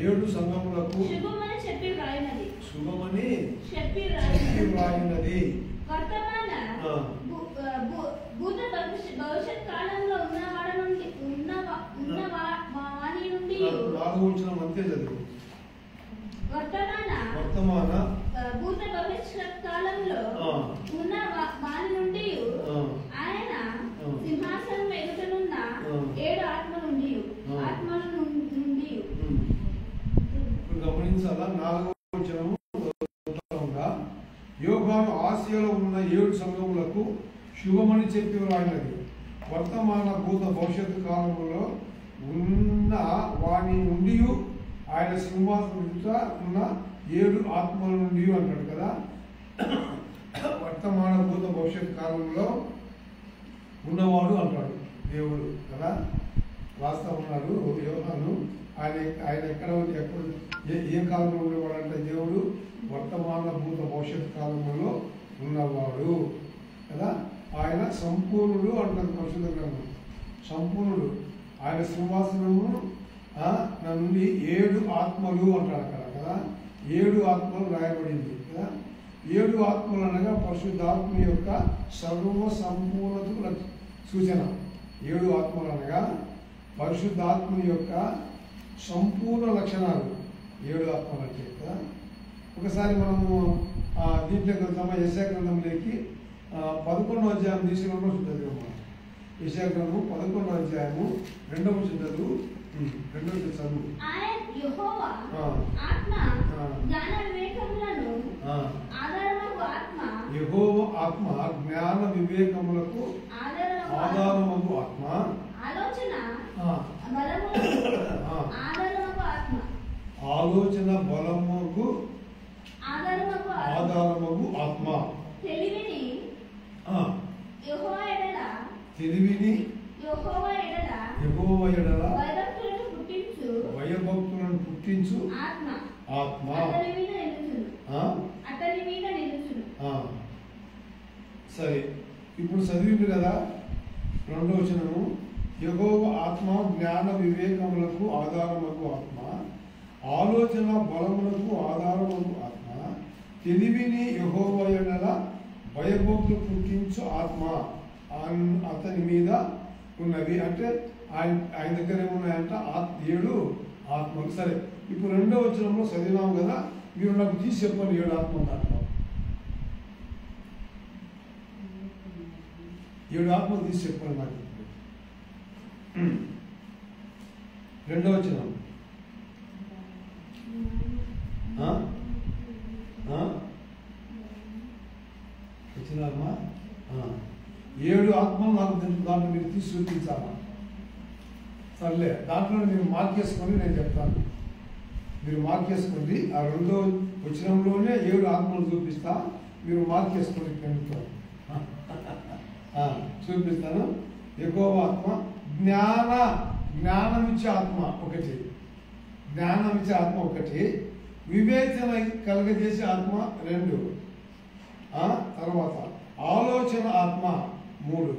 ఏడు సంఘములకు శుభమని చెప్పి వ్రాయినది వర్తమాన భూత భవిష్యత్ కాలంలో ఉన్న వాణి నుండి 4వ వచనం అంతే చదువు. వర్తమాన భూత భవిష్యత్ కాలంలో ఉన్న వాణి నుండి ఆయన సింహాసనం ఎదుటనున్న 7 ఆత్మల నుండి గమనించాలా. 4వ వచనము యోహాను ఆసియాలో ఉన్న 7 సంఘములకు శుభమని చెప్పి వ్రాయినది. వర్తమాన భూత భవిష్యత్తు కాలంలో ఉన్న వాని నుండి ఆయన సింహాసనం ఉన్న 7 ఆత్మల నుండి అంటాడు కదా. వర్తమాన భూత భవిష్యత్ కాలంలో ఉన్నవాడు అంటాడు దేవుడు కదా. రాస్తా ఉన్నాడు యోహాను. ఆయన ఎక్కడ ఏ కాలంలో ఉండేవాడు అంటే దేవుడు వర్తమాన భూత భవిష్యత్ కాలంలో ఉన్నవాడు కదా. ఆయన సంపూర్ణుడు అంటారు పరిశుద్ధ గ్రంథం. సంపూర్ణుడు. ఆయన సింహాసనము నుండి 7 ఆత్మలు అంటాడు అక్కడ కదా. 7 ఆత్మలు రాయబడింది కదా. 7 ఆత్మలు అనగా పరిశుద్ధాత్మ యొక్క సర్వ సంపూర్ణతకు సూచన. 7 ఆత్మలు అనగా పరిశుద్ధాత్మ యొక్క సంపూర్ణ లక్షణాలు 7 ఆత్మలు అంటే కదా. ఒకసారి మనము దీంట్లో గ్రంథం యెషయా గ్రంథంలోకి 11వ అధ్యాయం తీసుకున్న చదువు. యెషయా గ్రంథం 11వ అధ్యాయము 2వ చదువు. 2వ చదువు. యెహోవా ఆత్మ జ్ఞాన వివేకములకు ఆధారమగు ఆత్మ. ఆలోచన బలముకు ఆధారమగు ఆత్మ. తెలివిని యెహోవా ఎడల భయభక్తులను పుట్టించు ఆత్మ. సరే, ఇప్పుడు చదివింది కదా 2వ వచనము. యెహోవా ఆత్మ జ్ఞాన వివేకములకు ఆధారమగు ఆత్మ. ఆలోచన బలములకు ఆధారమగు ఆత్మ. తెలివిని యెహోవా ఎడల భయభక్తులు పుట్టించు ఆత్మ అతని మీద ఉన్నవి. అంటే ఆయన దగ్గర ఏమున్నాయంట 7 ఆత్మలు. సరే, ఇప్పుడు 2వ వచనంలో చదివినాము కదా. మీరు నాకు తీసి చెప్పండి 7 ఆత్మలు దాంట్లో. 7 ఆత్మలు తీసి చెప్పండి నాకు. 2వ వచనం. వచ్చినారమ్మా? 7 ఆత్మలు నాకు దాంట్లో మీరు తీసి చూపించాలా? సర్లే, దాంట్లో మీరు మార్క్ చేసుకొని నేను చెప్తాను. మీరు మార్క్ చేసుకోండి. ఆ 2వ వచనంలోనే 7 ఆత్మలు చూపిస్తా. మీరు మార్క్ చేసుకోండి. పెన్నుతో చూపిస్తాను. యెహోవా ఆత్మ జ్ఞానమిచ్చే ఆత్మ ఒకటి. జ్ఞానమిచ్చే ఆత్మ ఒకటి. వివేచన కలగజేసే ఆత్మ 2. తర్వాత ఆలోచన ఆత్మ 3.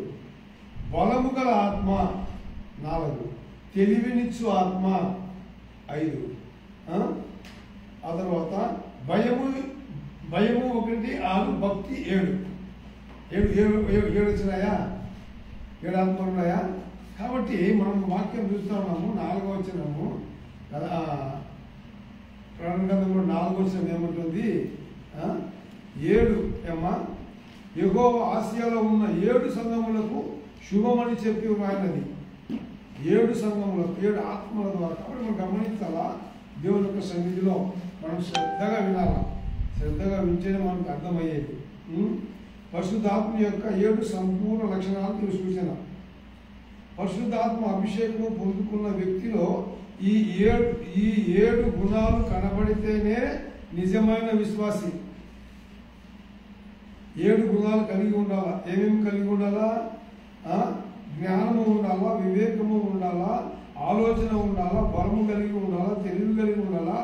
బలము గల ఆత్మ 4. తెలివినిచ్చు ఆత్మ 5. ఆ తర్వాత భయము 1, 6, భక్తి 7. 7 వచ్చినాయా? 7 ఆత్మలు ఉన్నాయా? కాబట్టి మనం వాక్యం చూస్తూ ఉన్నాము. 4వ వచనము కదా. ప్రారంభంలో 4వ వచనం ఏమంటుంది? 7 ఏమా యెహోవా ఆసియాలో ఉన్న 7 సంఘములకు శుభమని చెప్పి వ్రాయినది. 7 సంఘములకు 7 ఆత్మల ద్వారా. కాబట్టి మనం గమనించాలా. దేవుని యొక్క సన్నిధిలో మనం శ్రద్ధగా వినాలా. శ్రద్ధగా వింటేనే మనకు అర్థమయ్యేది. పరిశుద్ధాత్మ యొక్క 7 సంపూర్ణ లక్షణాలకు సూచన. పరిశుద్ధాత్మ అభిషేకము పొందుకున్న వ్యక్తిలో ఈ 7 గుణాలు కనబడితేనే నిజమైన విశ్వాసి. 7 గుణాలు కలిగి ఉండాలా. ఏమేమి కలిగి ఉండాలా? జ్ఞానము ఉండాలా, వివేకము ఉండాలా, ఆలోచన ఉండాలా, బలము కలిగి ఉండాలా, తెలివి కలిగి ఉండాలా,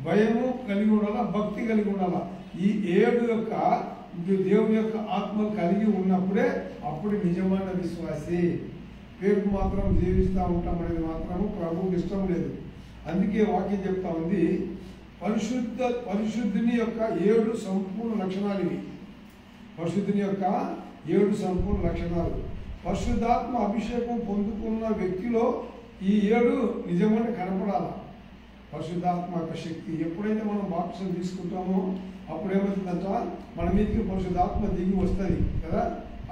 భయము కలిగి ఉండాలా, భక్తి కలిగి ఉండాలా. ఈ 7 యొక్క దేవుని యొక్క ఆత్మలు కలిగి ఉన్నప్పుడే అప్పుడు నిజమైన విశ్వాసి. పేరుకు మాత్రం జీవిస్తూ ఉంటాం అనేది మాత్రము ప్రభువుకి ఇష్టం లేదు. అందుకే వాక్యం చెప్తా ఉంది, పరిశుద్ధుని యొక్క 7 సంపూర్ణ లక్షణాలు ఇవి. పరిశుద్ధుని యొక్క 7 సంపూర్ణ లక్షణాలు. పరిశుద్ధాత్మ అభిషేకం పొందుకున్న వ్యక్తిలో ఈ 7 నిజంగానే కనపడాలా. పరిశుద్ధాత్మ యొక్క శక్తి ఎప్పుడైతే మనం బాప్టిజం తీసుకుంటామో అప్పుడేమవుతుందంట, మన మీదకి పరిశుద్ధాత్మ దిగి వస్తుంది కదా.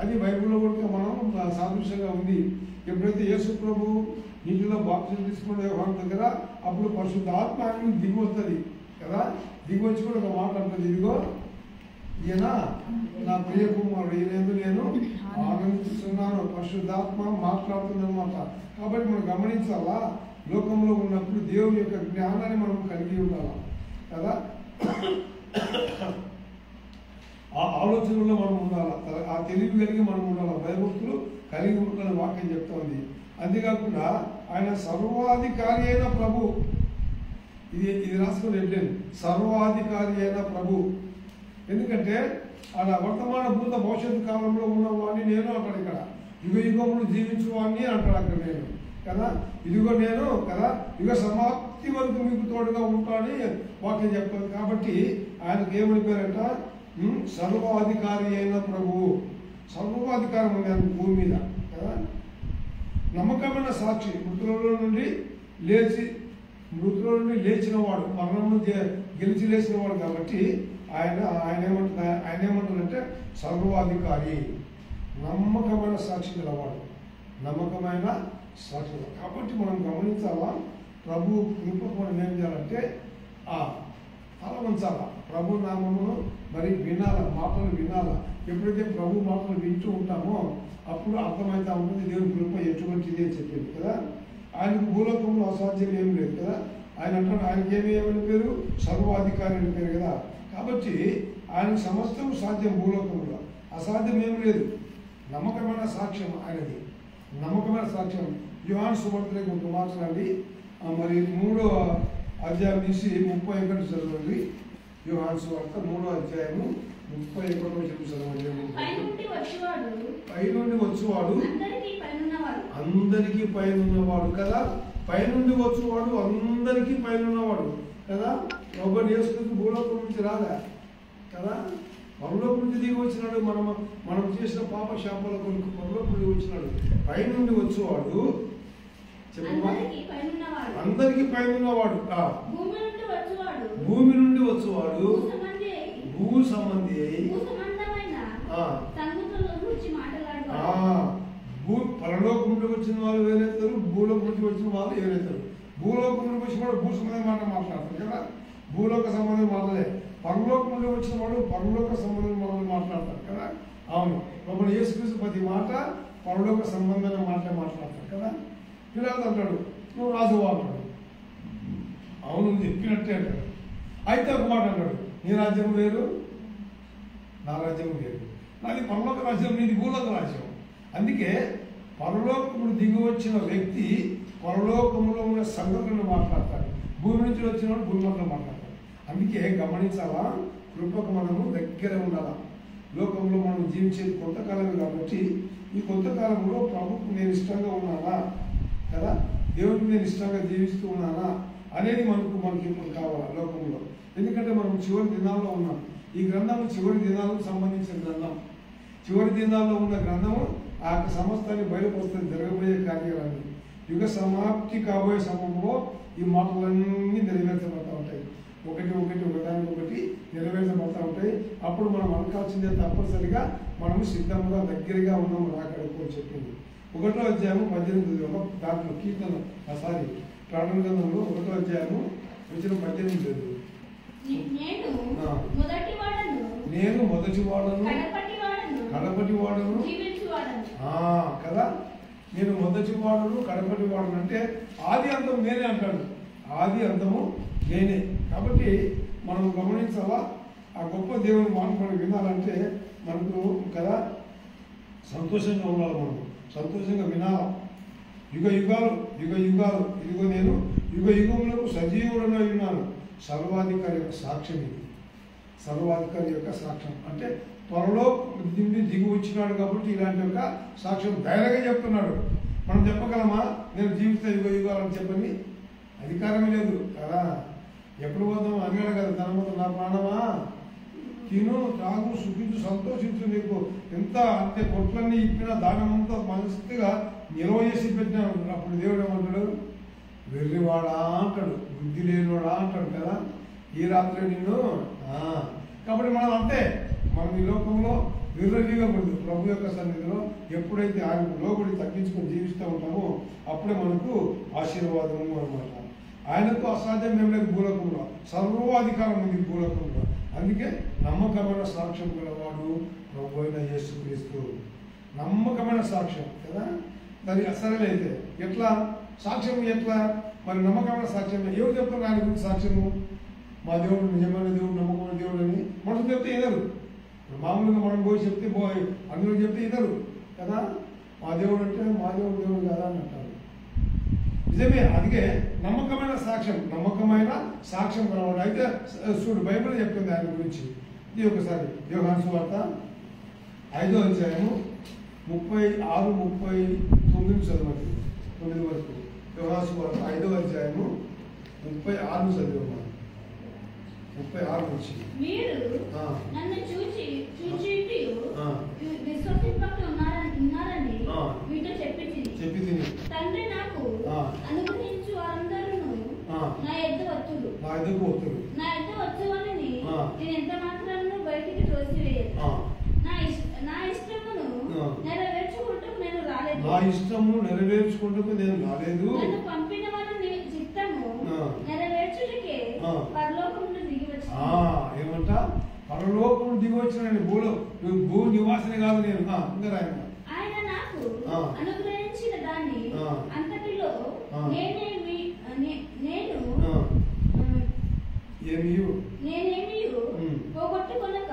అది బైబిల్లో కూడా మనం సాదృశ్యంగా ఉంది. ఎప్పుడైతే యేసు ప్రభు నీటిలో బాప్టిజం తీసుకునే యోహాను దగ్గర అప్పుడు పరిశుద్ధాత్మ ఆయన దిగి వస్తుంది కదా. దిగి వచ్చి కూడా ఒక మాట అంటుంది, ఇదిగో ఈయన నా ప్రియ కుమారుడు, ఈయన నేను ఆనందిస్తున్నాను. పరిశుద్ధాత్మ మాట్లాడుతుందన్నమాట. కాబట్టి మనం గమనించాలా, లోకంలో ఉన్నప్పుడు దేవుని యొక్క జ్ఞానాన్ని మనం కలిగి ఉండాలి కదా. ఆ ఆలోచనలో మనం ఉండాలి, ఆ తెలివి కలిగి మనం ఉండాలి, భయభక్తులు కలిగి ఉండాలని వాక్యం చెప్తా ఉంది. అంతేకాకుండా ఆయన సర్వాధికారి అయిన ప్రభు, ఇది రాసుకుని ఏంటంటే సర్వాధికారి అయిన ప్రభు. ఎందుకంటే అలా వర్తమాన భూత భవిష్యత్తు కాలంలో ఉన్నవాడిని నేను అంటాడు ఇక్కడ. యుగ యుగములు జీవించువాడిని అంటాడు అక్కడ నేను కదా. ఇదిగో నేను కదా యుగ సమాప్తి వరకు మీకు తోడుగా ఉంటానని వాక్యం చెప్తాను. కాబట్టి ఆయనకు ఏమని పేరట, సర్వాధికారి అయిన ప్రభువు. సర్వాధికారం ఉంది ఆయన భూమి మీద కదా. నమ్మకమైన సాక్షి, మృతులలో నుండి లేచిన వాడు, మరణం గెలిచి లేచిన వాడు. కాబట్టి ఆయన ఏమంటారంటే సర్వాధికారి, నమ్మకమైన సాక్షి గలవాడు, నమ్మకమైన సాక్షి. కాబట్టి మనం గమనించాలా, ప్రభు కృపకు మనం ఏం చేయాలంటే తల ఉంచాలా, ప్రభు నామమును మరి వినాలా, మాటలు వినాలా. ఎప్పుడైతే ప్రభు మాటలు వింటూ ఉంటామో అప్పుడు అర్థమవుతా ఉంటుంది దేవుని కృప ఎటువంటిది అని చెప్పింది కదా. ఆయనకు భూలోకంలో అసాధ్యం ఏం లేదు కదా. ఆయన అంటాడు, ఆయనకి ఏమని పేరు, సర్వాధికారి అని పేరు కదా. కాబట్టి ఆయనకు సమస్తం సాధ్యం, భూలోకంలో అసాధ్యం ఏం లేదు. నమ్మకమైన సాక్ష్యం ఆయనది, నమ్మకమైన సాక్ష్యం. యోహాను సువార్తలో కొంత మాట్లాడి మరి 3వ అధ్యాయం తీసి 31 చదవండి. యోహాను సువార్త 3వ అధ్యాయము 31 చదవండి. పైనుండి వచ్చేవాడు అందరికీ పైనున్నవాడు కదా. పైనుండి వచ్చేవాడు అందరికీ పైనున్నవాడు కదా. ఒకటి యేసుక్రీస్తు భూలోకం నుంచి రాదా కదా, పరలోకం నుంచి దిగి వచ్చినాడు. మనం చేసిన పాప శాపాల కొరకు పరలోకం దిగి వచ్చినాడు. పైనుండి వచ్చేవాడు చెప్పమ్మా, అందరికీ పైనున్నవాడు. భూమి నుండి వచ్చేవాడు భూ సంబంధి అయి పరలోకంలోకి వచ్చిన వాళ్ళు వేరేతారు, భూలోకంలోకి వచ్చిన వాళ్ళు వేరేతారు. భూలోకంలోకి వచ్చిన వాడు భూ సంబంధం మాట మాట్లాడతారు కదా, భూలోక సంబంధం మాటలే. పరలోకంలోకి వచ్చిన వాడు పరలోక సంబంధం మాటలు మాట్లాడతారు కదా. అవును, ఒకడు యేసుక్రీస్తు ప్రతి మాట పరలోక సంబంధమైన మాటలే మాట్లాడతారు కదా. పిల్లలు అంటాడు, నువ్వు రాజువా అంటాడు. అవును చెప్పినట్టే అంటాడు. అయితే ఒక మాట అంటాడు, నీ రాజ్యం వేరు నా రాజ్యం వేరు, నాది పరలోక రాజ్యం, నీది భూలోక రాజ్యం. అందుకే పరలోకములు దిగి వచ్చిన వ్యక్తి పరలోకంలో ఉన్న సంగతులను మాట్లాడతాడు, భూమి నుంచి వచ్చిన వాడు భూమి మాటలు మాట్లాడతాడు. అందుకే గమనించాలా, కృపకు మనము దగ్గర ఉండాలా. లోకంలో మనం జీవించేది కొంతకాలమే కాబట్టి ఈ కొంతకాలంలో ప్రభుకు నేను ఇష్టంగా ఉన్నానా కదా, దేవుడికి నేను ఇష్టంగా జీవిస్తూ ఉన్నానా అనేది మనకి ఇప్పుడు కావాలా లోకంలో. ఎందుకంటే మనం చివరి దినాల్లో ఉన్నాం. ఈ గ్రంథము చివరి దినాలకు సంబంధించిన గ్రంథం. చివరి దినాల్లో ఉన్న గ్రంథము ఆ సమస్తాన్ని బయలుపరుస్తుంది, జరగబోయే కార్యాలన్నీ. యుగ సమాప్తి కాబోయే సమయంలో ఈ మాటలన్నీ నెరవేర్చబడతా ఉంటాయి. ఒకదానికొకటి నెరవేర్చబడతా ఉంటాయి. అప్పుడు మనం అనకాల్సిందే తప్పనిసరిగా మనము సిద్ధంగా దగ్గరగా ఉన్నాము రాకడకు చెప్పింది. 1వ అధ్యాయము 18 దాంట్లో కీర్తన ప్రాణం గ్రంథంలో 1వ అధ్యాయము 18. నేను మొదటి వాడను కడపటి వాడను కదా. నేను మొదటి వాడను కడపటి వాడను అంటే ఆది అంతం నేనే అంటాడు, ఆది అంతము నేనే. కాబట్టి మనం గమనించాలా, ఆ గొప్ప దేవుని మాట మనం వినాలంటే మనకు కదా సంతోషంగా ఉండాలి, మనం సంతోషంగా వినాలా. యుగ యుగాలు ఇదిగో నేను యుగ యుగములకు సజీవుడనై ఉన్నాను. సర్వాధికారి యొక్క సాక్ష్యం ఇది, సర్వాధికారి యొక్క సాక్ష్యం అంటే త్వరలో దిగి వచ్చినాడు కాబట్టి ఇలాంటి యొక్క సాక్ష్యం ధైర్యంగా చెప్తున్నాడు. మనం చెప్పగలమా నేను జీవిత యుగ యుగాలని చెప్పని అధికారమే లేదు కదా. ఎప్పుడు పోతాం అడిగాడు కదా ధనవంతుడు, నా ప్రాణమా తిను తాగు సుఖించు సంతోషించు, నీకు ఎంత అంటే కొట్లన్నీ ఇప్పిన దానమంతా మనసుగా నిల్వ చేసి పెట్టినాడు. అప్పుడు దేవుడు ఏమంటాడు, వెర్రివాడా అంటాడు, బుద్ధి లేనివాడా అంటాడు కదా. ఈ రాత్రి నిన్ను కాబట్టి మనం అంటే మనం ఈ లోకంలో విర్రవీగకూడదు. ప్రభు యొక్క సన్నిధిలో ఎప్పుడైతే ఆయన లోబడి తగ్గించుకొని జీవిస్తూ ఉంటామో అప్పుడే మనకు ఆశీర్వాదము అనమాట. ఆయనకు అసాధ్యం ఏం లేదు భూలోకంలో, సర్వాధికారం ఉంది భూలోకంలో. అందుకే నమ్మకమైన సాక్ష్యం గలవాడు ప్రభు అయిన యేసుక్రీస్తు. నమ్మకమైన సాక్ష్యం కదా. దాని సరేలైతే ఎట్లా సాక్ష్యం, ఎట్లా మరి నమ్మకమైన సాక్ష్యం ఎవరు చెప్తారు ఆయన గురించి సాక్ష్యము? మా దేవుడు నిజమైన దేవుడు, నమ్మకమైన దేవుడు అని మనసు చెప్తే ఇదరు. మామూలుగా మనం పోయి చెప్తే అందులో చెప్తే ఇదరు కదా. మా దేవుడు అంటే మా దేవుడు దేవుడు కదా అని అంటారు. నిజమే, అందుకే నమ్మకమైన సాక్ష్యం కలవాడు. అయితే చూడు బైబిల్ చెప్తుంది ఆయన గురించి. ఇది ఒకసారి యోహాను సువార్త 5వ అధ్యాయము 36-39 చదవండి. 9 వరకు యోహాను సువార్త 5వ అధ్యాయము 36 చదివాము. 36 నుంచి మీరు నన్ను చూచి విశ్వసింపక ఉన్నారని మీతో చెప్పి తండ్రి నాకు అనుగ్రహించు వారందరూ నా ఎద్దకు వచ్చువని నేను ఎంత మాత్రాలను బయటికి త్రోసివేయను. నా ఇష్టమును నెరవేర్చుకుంటూ నేను రాలేదు. నన్ను పంపిన వారి చిత్తము నెరవేర్చుటకే పరలోకం నుండి దిగి వచ్చి ఏమంట పరలోకం దిగి వచ్చిన భూ నివాసిని కాదు నేను. ఇంకా ఆయన నాకు అనుగ్రహించిన దాన్ని అంతటిలో పోగొట్టుకొనక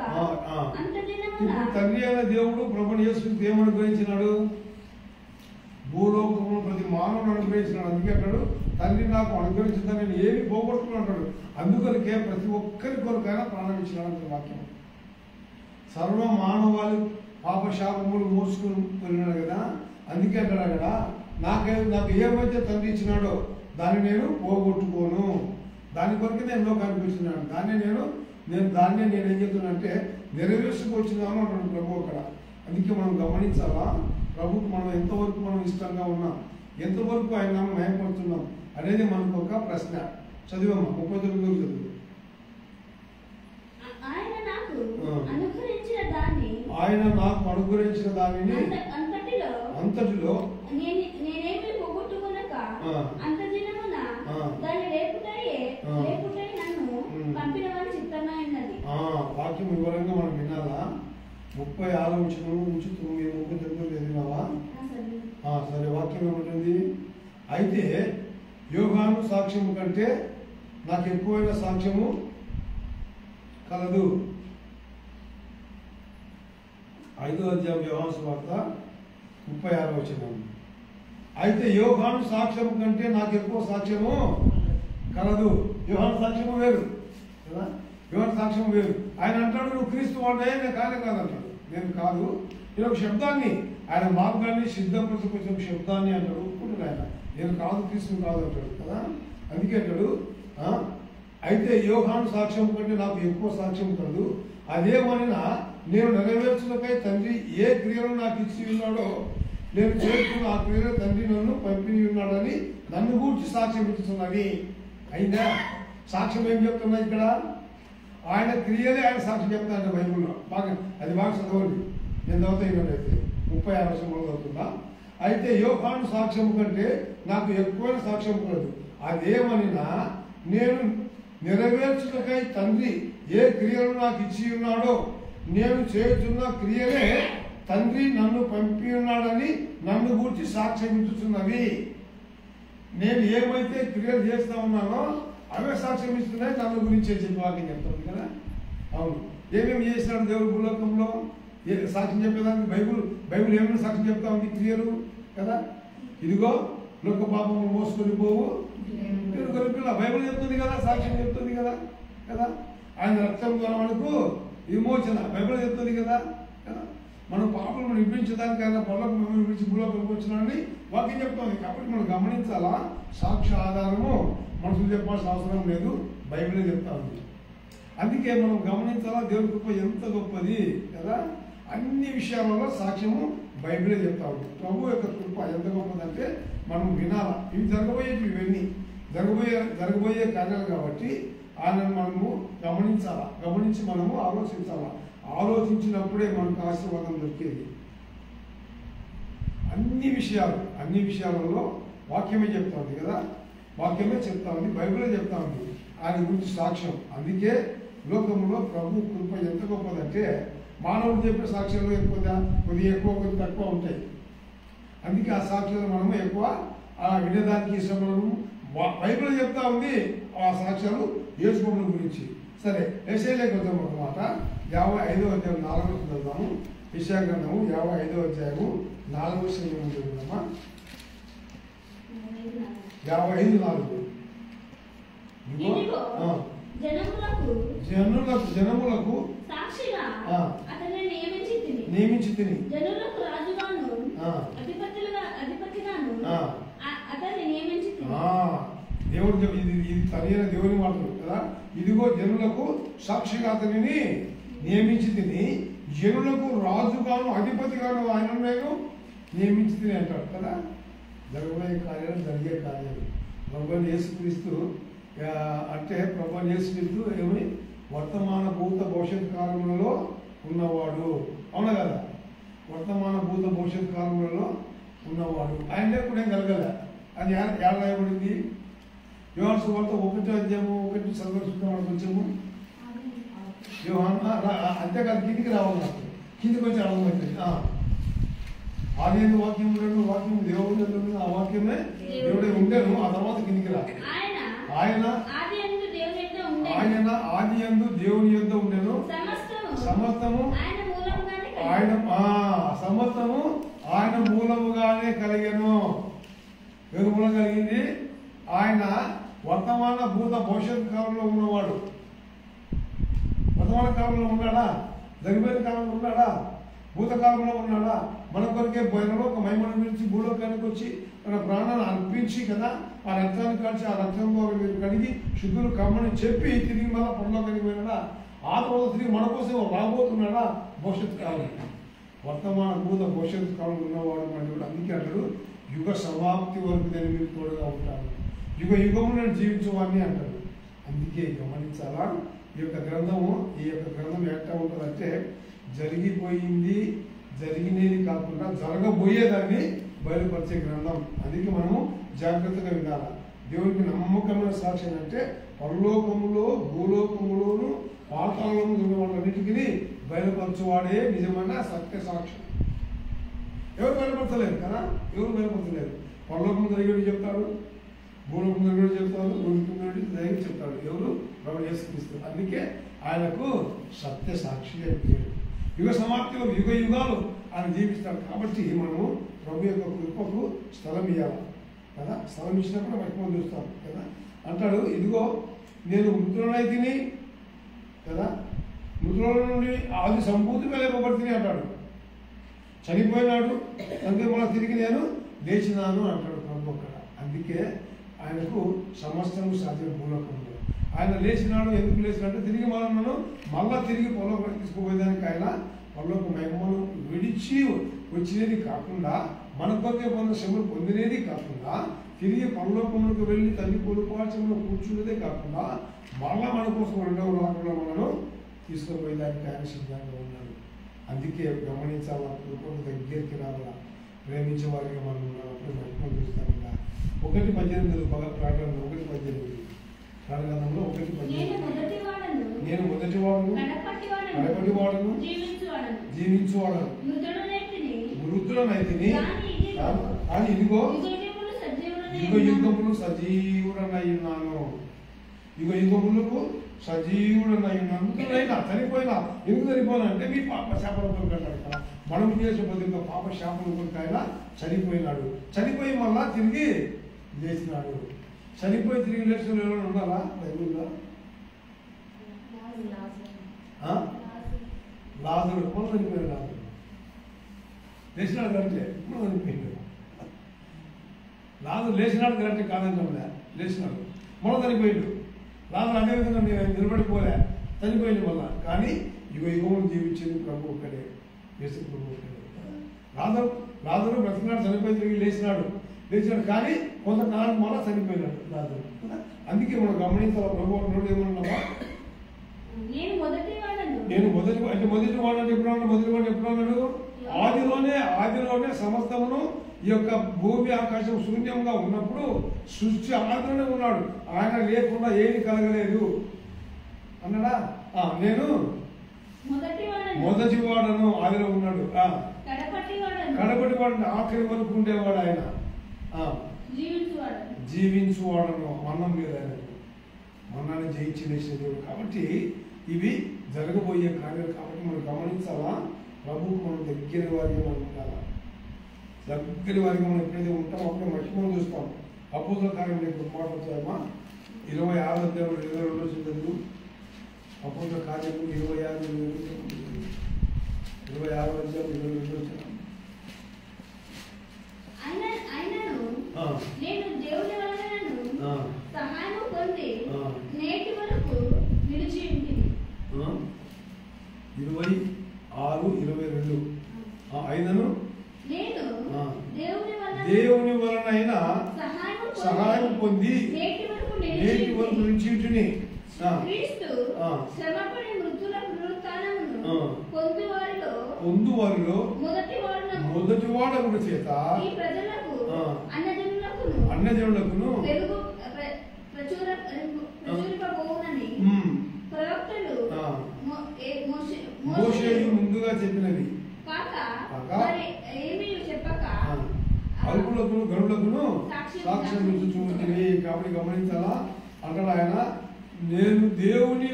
అంత దినమున తండ్రి అయిన దేవుడు ప్రభుని యేసుక్రీస్తు ఏమని అనుగ్రహించినాడు? భూలోకము ప్రతి మానవుని అనుగ్రహించినాడు. అందుకే అంటాడు తండ్రి నాకు అనుగ్రహించిందని నేను ఏమి పోగొట్టుకున్నాడు. అందుకనికే ప్రతి ఒక్కరి కొరకైనా ప్రాణం ఇచ్చినాడు వాక్యం. సర్వ మానవాళి పాపశాపములు మోసుకుని వెళ్ళినాడు కదా. అందుకే అంటాడు కదా, నాకు ఏమైతే తండ్రి ఇచ్చినాడో దాన్ని నేను పోగొట్టుకోను. దాని కొరకు నేను లోకానికి వచ్చినాను. దాన్నే నేను ఏం చెప్తున్నానంటే నెరవేర్చుకొచ్చినాను అంటాడు ప్రభు అక్కడ. అందుకే మనం గమనించాలా, ప్రభుకు మనం ఎంతవరకు మనం ఇష్టంగా ఉన్నాం, ఎంతవరకు ఆయన మహిమపడుతున్నాం అనేది మనకు ఒక ప్రశ్న. చదివమ్మా 39 చదువు. ఆయన నాకు అనుగ్రహించిన దానిని అంతటిలో నేనేమి పోగొట్టుకొనక అంత దినమున దాన్ని లేపుటై నన్ను పంపిన వారి చిత్తమై ఉన్నది. వాక్యం వివరంగా మనం వినాలా? 36 నుంచి 39 చదివినావా? సరే, వాక్యం ఏమంటుంది? అయితే యోహాను సాక్ష్యము కంటే నాకు ఎక్కువైన సాక్ష్యము కలదు. 5వ అధ్యాయం యోహాను సువార్త 36వ వచనం. అయితే యోహాను సాక్ష్యము కంటే నాకు ఎక్కువ సాక్ష్యము కలదు. యోహాను సాక్ష్యము వేరు కదా, యోహాను సాక్ష్యం వేరు. ఆయన అంటాడు నువ్వు క్రీస్తు వాడే, నేను కాదంటాడు. నేను కాదు, నేను ఒక శబ్దాన్ని, ఆయన మార్గాన్ని సిద్ధపరచుకొచ్చిన శబ్దాన్ని అంటాడు. ఒప్పుకుంటాడు ఆయన, నేను కాదు క్రీస్తు కాదు అంటాడు కదా. అందుకే అంటాడు అయితే యోహాను సాక్ష్యం కంటే నాకు ఎక్కువ సాక్ష్యం కలదు. అదేమనినా నేను నెరవేర్చులకై తండ్రి ఏ క్రియలు నాకు ఇచ్చి ఉన్నాడో నేను చేస్తున్న ఆ క్రియలు తండ్రి నన్ను పంపిణీ ఉన్నాడని నన్ను గూర్చి సాక్ష్యం ఇస్తున్నది. అయినా సాక్ష్యం ఏం చెప్తున్నా ఇక్కడ? ఆయన క్రియలే ఆయన సాక్ష్యం చెప్తానంటే బైబుల్లో. అది బాగా చదవండి. నేను చదువుతాయితే 36 వర్షంలో చదువుతున్నా. అయితే యోహాను సాక్ష్యం కంటే నాకు ఎక్కువైన సాక్ష్యం కలదు. అదేమనినా నేను నెరవేర్చుటకై తండ్రి ఏ క్రియలు నాకు ఇచ్చి ఉన్నాడో నేను చేస్తున్న క్రియలే తండ్రి నన్ను పంపి ఉన్నాడని నన్ను గూర్చి సాక్ష్యం ఇస్తున్నవి. నేను ఏమైతే క్రియలు చేస్తా ఉన్నానో అవే సాక్ష్యం ఇస్తున్నాయి, నన్ను గురించి చెప్పి వాక్యం చెప్తుంది కదా. అవును, ఏమేమి చేసినాడు దేవుడు భూలోకంలో సాక్ష్యం చెప్పేదానికి? బైబుల్ ఏమైనా సాక్ష్యం చెప్తా ఉంది? క్రియలు కదా. ఇదిగో లోక పాపము మోసుకొని పోవు పిల్ల బైబుల్ చెప్తుంది కదా, సాక్ష్యం చెప్తుంది కదా. ఆయన రక్తం ద్వారా మనకు విమోచన బైబిల్ చెప్తుంది కదా. మనం పాపలను విడిపించడానికైనా పనులకు మేము విడిపించి భూలోకి వచ్చినామని వాక్యం చెప్తుంది. కాబట్టి మనం గమనించాలా, సాక్ష్య ఆధారము మనుషులు చెప్పాల్సిన అవసరం లేదు, బైబిలే చెప్తా ఉంది. అందుకే మనం గమనించాలా, దేవుని కృప ఎంత గొప్పది కదా. అన్ని విషయాలలో సాక్ష్యము బైబిలే చెప్తా ఉంది. ప్రభు యొక్క కృప ఎంత గొప్పదంటే మనం వినాలా. ఇవి జరగబోయేవి, ఇవన్నీ జరగబోయే కార్యాలు కాబట్టి ఆయనను మనము గమనించాలా, గమనించి మనము ఆలోచించాలా. ఆలోచించినప్పుడే మనకు ఆశీర్వాదం దొరికేది. అన్ని విషయాలలో వాక్యమే చెప్తా ఉంది కదా, వాక్యమే చెప్తా ఉంది, బైబిలే చెప్తా ఉంది ఆయన గురించి సాక్ష్యం. అందుకే లోకంలో ప్రభు కృప ఎంత గొప్పదంటే మానవుడు చెప్పే సాక్ష్యాలు కొద్దిగా ఎక్కువ కొద్ది తక్కువ ఉంటాయి. అందుకే ఆ సాక్ష్యాలు మనము ఎక్కువ వినేదానికి ఇష్టపడము. బైబిల్ చెప్తా ఉంది ఆ సాక్ష్యాలు యేసు ప్రభువు గురించి. సరే, యెషయాలోకి వద్దాం. ఒక మాట 55వ అధ్యాయం 4వ వచనం చదువుదాము. యెషయా గ్రంథము 55వ అధ్యాయము 4వ వచనం చదువుదామా. 55:4 జనములకు సాక్షిగా అతన్ని నియమించి తిని జనులకు రాజుగాను అధిపతిగాను అతన్ని నియమించి దేవుడు ఇది తనైన దేవుని మాటలు కదా. ఇదిగో జనులకు సాక్షిగా అతనిని నియమించి తిని జనులకు రాజుగాను అధిపతిగాను ఆయన నేను నియమించి తిని అంటాడు కదా. జరగబోయే కార్యాలు, జరిగే కార్యాలు. ప్రభువైన యేసుక్రీస్తు అంటే ప్రభువైన యేసుక్రీస్తు ఏమని వర్తమాన భూత భవిష్యత్ కాలములలో ఉన్నవాడు, అవునా కదా. వర్తమాన భూత భవిష్యత్ కాలములలో ఉన్నవాడు. ఆయన లేకుండా ఏం కలగలే. అది ఏడ రాయబడింది? యోహాను సువార్త 1వ అధ్యాయము 1 చదువుకుంటాం కొంచెము. అంతేకాదు, కిందికి రావాలి. నాకు కిందికి వచ్చి అర్థమవుతుంది. ఆది యందు వాక్యం ఉండేను, వాక్యం దేవుడు ఆ వాక్యమే దేవుడే ఉండేను. ఆ తర్వాత కిందికి రా. ఆయన ఆది యందు దేవుని యొద్ద ఉండేను, సమస్తము ఆయన మూలముగానే కలిగెను. ఎవరి మూలం కలిగింది? ఆయన వర్తమాన భూత భవిష్యత్ కాలంలో ఉన్నవాడు. వర్తమాన కాలంలో ఉన్నాడా? జరిగిపోయిన కాలంలో ఉన్నాడా? భూతకాలంలో ఉన్నాడా? మన కొరకే ఒక మహిమను పిలిచి భూలోకానికి వచ్చి తన ప్రాణాన్ని అర్పించి కదా, ఆ రక్తాన్ని కలిసి ఆ రక్తంలో మీరు కడిగి శుద్ధులు కమ్మని చెప్పి తిరిగి మళ్ళీ పరలోకానికి పోయినాడా? ఆ తర్వాత తిరిగి మన కోసం రాబోతున్నాడా? భవిష్యత్ కాలం, వర్తమాన భూత భవిష్యత్ కాలం ఉన్నవాడు మన. అందుకే అంటాడు యుగ సమాప్తి వరకు నేను మీరు తోడుగా ఉంటాను, యుగ యుగము నేను జీవించేవాడిని అంటాడు. అందుకే గమనించాలా, ఈ యొక్క గ్రంథం ఎట్లా ఉంటుందంటే జరిగిపోయింది, జరిగినది కాకుండా జరగబోయేదాన్ని బయలుపరిచే గ్రంథం. అందుకే మనము జాగ్రత్తగా వినాలి. దేవునికి నమ్మకమైన సాక్ష్యం అంటే పరలోకములో, భూలోకములోను, పాతాళంలో ఉన్న వాళ్ళన్నిటికీ బయలుపరచువాడే నిజమైన సత్య సాక్ష్యం. ఎవరు బయలుపరచలేరు కదా, ఎవరు బయలుపరచలేరు. పరలోకం జరిగేది చెప్తాడు, భూలోకం జరిగేది చెప్తాడు, జరిగి చెప్తాడు. ఎవరు? ప్రభు యేసుక్రీస్తు. అందుకే ఆయనకు సత్య సాక్షి అని పేరు. యుగ సమాప్తిలో యుగ యుగాలు ఆయన జీవిస్తాడు. కాబట్టి మనము ప్రభు యొక్క కృపకు స్థలం ఇవ్వాలి కదా. స్థలం ఇచ్చినప్పుడు మహిమ చూస్తాం కదా. అంటాడు ఇదిగో నేను మృతులనైతిని కదా, మృతుల నుండి ఆది సంపూర్తిగా లేపబడితిని అంటాడు. చనిపోయినాడు, అందుకే మళ్ళీ తిరిగి నేను లేచినాను అంటాడు ప్రభు అక్కడ. అందుకే ఆయనకు సమస్తము సాధ్యం భూలోకంలో. ఆయన లేచినాడు. ఎందుకు లేచినట్టు తిరిగి మళ్ళా తిరిగి పరలోకానికి తీసుకుపోయేదానికి ఆయన పరలోక మహిమను విడిచి వచ్చినది కాకుండా, మన కొరకే పొందిన శ్రమలు పొందినది కాకుండా, తిరిగి పరలోకములకు వెళ్ళి తల్లి పొరుపాచంలో కూర్చున్నదే కాకుండా, మళ్ళా మన కోసం రెండవ రాకుండా మనను తీసుకుపోయేదానికి ఆయన సిద్ధంగా ఉన్నాడు. అందుకే గమనించాలా, కృపకు దగ్గరికి రావాలా, ప్రేమించే వారికి మనం ఉన్నప్పుడు మహిమను చూస్తాం కదా. 1:18 ప్రకటన 1:18 ప్రారంభంలో 1:18 నేను మొదటివాడును, కడపటివాడును, జీవించువాడను, మృతులనైతిని కానీ ఇదిగో యుగ యుగములు సజీవుడనై ఉన్నాను. యుగ యుగములకు సజీవుడనై ఉన్నాను. మృతులైనా చనిపోయినా. ఎందుకు చనిపోయినా అంటే మీ పాప శాపల కొరకు అంటాడు కదా. మనం చేసే బదులుగా పాప శాపల కొరకు ఆయన చనిపోయినాడు. చనిపోయి మళ్ళా తిరిగి లేచినాడు. చనిపోయి తిరిగి లేచిన ఎవరైనా ఉన్నారా బైబిల్లో? లాజరు. మొన్న చనిపోయాడు లాజరు. లేచినాడు కరెక్టే, ఇప్పుడు చనిపోయిండు. లాజరు లేచినాడు కరెక్టే కాదంటే లేచినాడు, మళ్ళీ చనిపోయిండు. లాజరు అదేవిధంగా నిలబడిపోలే, చనిపోయింది మళ్ళా. కానీ యుగములు జీవించేది ప్రభు ఒక్కడే, యేసు ప్రభు ఒక్కడే. లాజరు బ్రతికినాడు, చనిపోయి తిరిగి లేచినాడు కానీ కొంతకాలం మళ్ళీ చనిపోయినాడు లాజరు. అందుకే మనం గమనించాలి, ప్రభు అంటున్నాడు ఏమన్నావా, నేను మొదటి వాడు అంటే ఎప్పుడు అన్నాడు? మొదటి వాడు ఎప్పుడు అన్నాడు? ఆదిలోనే సమస్తమును ఈ యొక్క భూమి ఆకాశం శూన్యంగా ఉన్నప్పుడు సృష్టి ఆదిలోనే ఉన్నాడు, ఆయన లేకుండా ఏది కలగలేదు అన్నాడా? నేను మొదటి వాడను, ఆదిలో ఉన్నాడు. కడపటి వాడు, ఆఖరి వరకు ఉండేవాడు ఆయన, జీవించువాడను, మరణం లేదు ఆయన, మరణాన్ని జయించి వేసే దేవుడు. కాబట్టి ఇవి జరగబోయే కార్యాలు. కాబట్టి మనం గమనించాలా, ప్రభువుకు మనం దగ్గర వారిగా మనం ఉండాలా. దగ్గర వారిగా మనం ఎప్పుడైతే ఉంటామో అప్పుడే మర్చిపోయి చూస్తాం. అపోస్తుల కార్యంలో ఇప్పుడు మాట్లాడుతామా 26వ అధ్యాయం 22వ చదువు. అపోస్తుల కార్యము 26వ అధ్యాయం 22వ చదువు. నేను దేవుని వలన సహాయము పొంది నేటి వరకు నిలిచి ఉంటుంది. 26:22 అయినను నేను దేవుని వలన సహాయం పొంది నేటి వరకు నిలిచి ఉంటుంది. క్రీస్తు శ్రమపడి మృతుల పునరుత్థానమును పొందువారిలో మొదటివాడగుట చేత ఈ ప్రజలకు అన్యజనులకును ప్రచురింపబోవునని ప్రవక్తలు మోషేయు ముందుగా చెప్పినవి ఏమీ చెప్పక అల్పులకు గరులకు సాక్ష్యం ఇచ్చుచున్నది. కాబట్టి గమనించాలా అంటాడు ఆయన, నేను దేవుని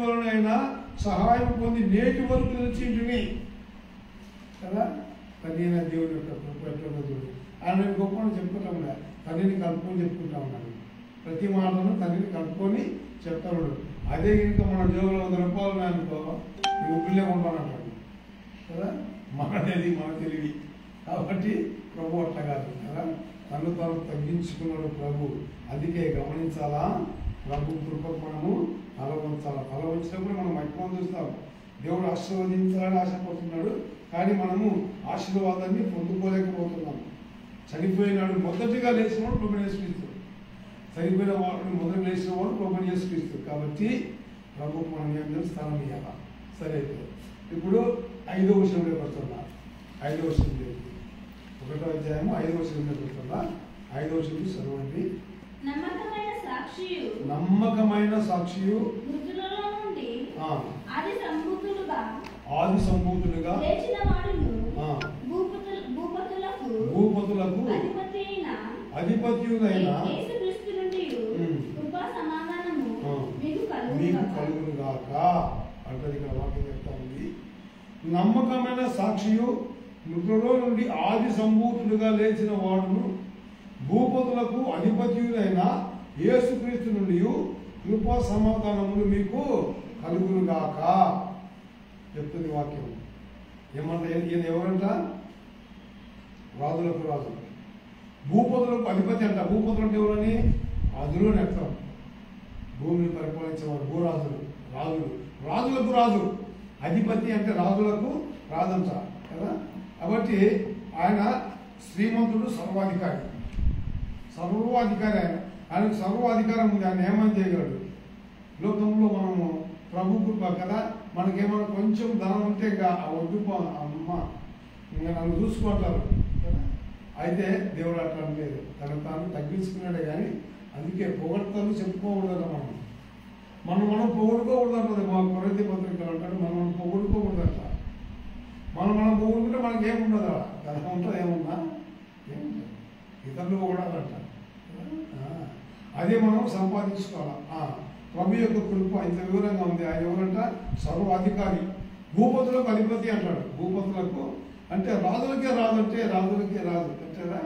వలనైనా సహాయం పొంది నేటి వరకు నిలిచింటిని కదా. తన దేవుని యొక్క చూడండి, ఆయన గొప్ప చెప్పుకుంటా ఉన్నాడు, తనని కలుపుకొని చెప్పుకుంటా ఉన్నాడు. ప్రతి మాటను తనని కలుపుకొని చెప్తాడు. అదే ఇంకా మన జోగులో 100 రూపాయలు ఉన్నాయనుకో, నువ్వు ఊపిల్లే ఉంటానంటాడు కదా. మనది మన తెలివి. కాబట్టి ప్రభు అట్లా కాదు కదా, తను తగ్గించుకున్నాడు ప్రభు. అందుకే గమనించాలా, ప్రభు కృపకు మనము తల వంచాలా. తల వంచినప్పుడు మనం మహిమను చూస్తాం. దేవుడు ఆశీర్వదించాలని ఆశపడుతున్నాడు, కానీ మనము ఆశీర్వాదాన్ని పొందుకోలేకపోతున్నాం. చనిపోయినాడు మొదటిగా లేచినవాడు ప్రభుని యేసుక్రీస్తు, చనిపోయిన వాడు మొదటి లేచిన వాడు ప్రభుని యేసుక్రీస్తు. కాబట్టి ప్రభుకు మనం ఏం చేయాలి? స్థానం ఇవ్వాలా. సరే, ఇప్పుడు 5వ వచనంలోకి వస్తున్నా. 5వ వచనం 1వ అధ్యాయము 5వ వచనంలోకి వస్తున్నా. 5వ వచనం చదవండి. నమ్మకమైన సాక్షియు మృతులలో నుండి ఆది సంభూతులుగా లేచిన వాడును భూపతులకు అధిపత్యులైన యేసుక్రీస్తు నుండి కృపా సమాధానము మీకు కలుగునుగాక అంటది. ఇక్కడ వాక్యం చెప్తా ఉంది, నమ్మకమైన సాక్షియు మృతులలో నుండి ఆది సంభూతులుగా లేచిన వాడును భూపతులకు అధిపత్యులైన యేసుక్రీస్తు నుండి కృపా సమాధానములు మీకు కలుగునుగాక చెప్తుంది వాక్యం. ఏమంట? ఈయన ఎవరంట? రాజులకు రాజు, భూపతులకు అధిపతి అంట. భూపతులు అంటే ఎవరని? రాజులు అర్థం. భూమిని పరిపాలించేవాడు భూరాజులు, రాజులకు రాజు. అధిపతి అంటే రాజులకు రాజంట కదా. కాబట్టి ఆయన శ్రీమంతుడు, సర్వాధికారి. ఆయనకు సర్వాధికారం ఉంది. ఆయన ఏమని చేయగలడు? లోకంలో మనము ప్రభు కృప కదా, మనకేమైనా కొంచెం ధనం ఉంటే ఇంకా వద్దు అమ్మ ఇంకా నన్ను చూసుకుంటారు కదా. అయితే దేవుడు అట్లా లేదు, తాను తగ్గించుకున్నాడే. కానీ అందుకే పొగడ్తలు చెప్పుకోకూడదు. మనం పొగుడుకోకూడదు అంటుంది మా కొరింథీ పత్రికలు అంటాడు. మనం పొగుడుకోకూడదట. మనం పొగుడుకుంటే మనకి ఏముండదు కదా. ఉంటుంది ఏమున్నా ఏముంటుంది, ఇతరులు పొగడాలంట. అదే మనం సంపాదించుకోవాలా. ప్రభు యొక్క కృప ఇంత వివరంగా ఉంది. ఆయన ఎవరంట? సర్వాధికారి, భూపతులకు అధిపతి అంటాడు. భూపతులకు అంటే రాజులకే రాజు, అంటే రాజులకే రాజు అంటేదా?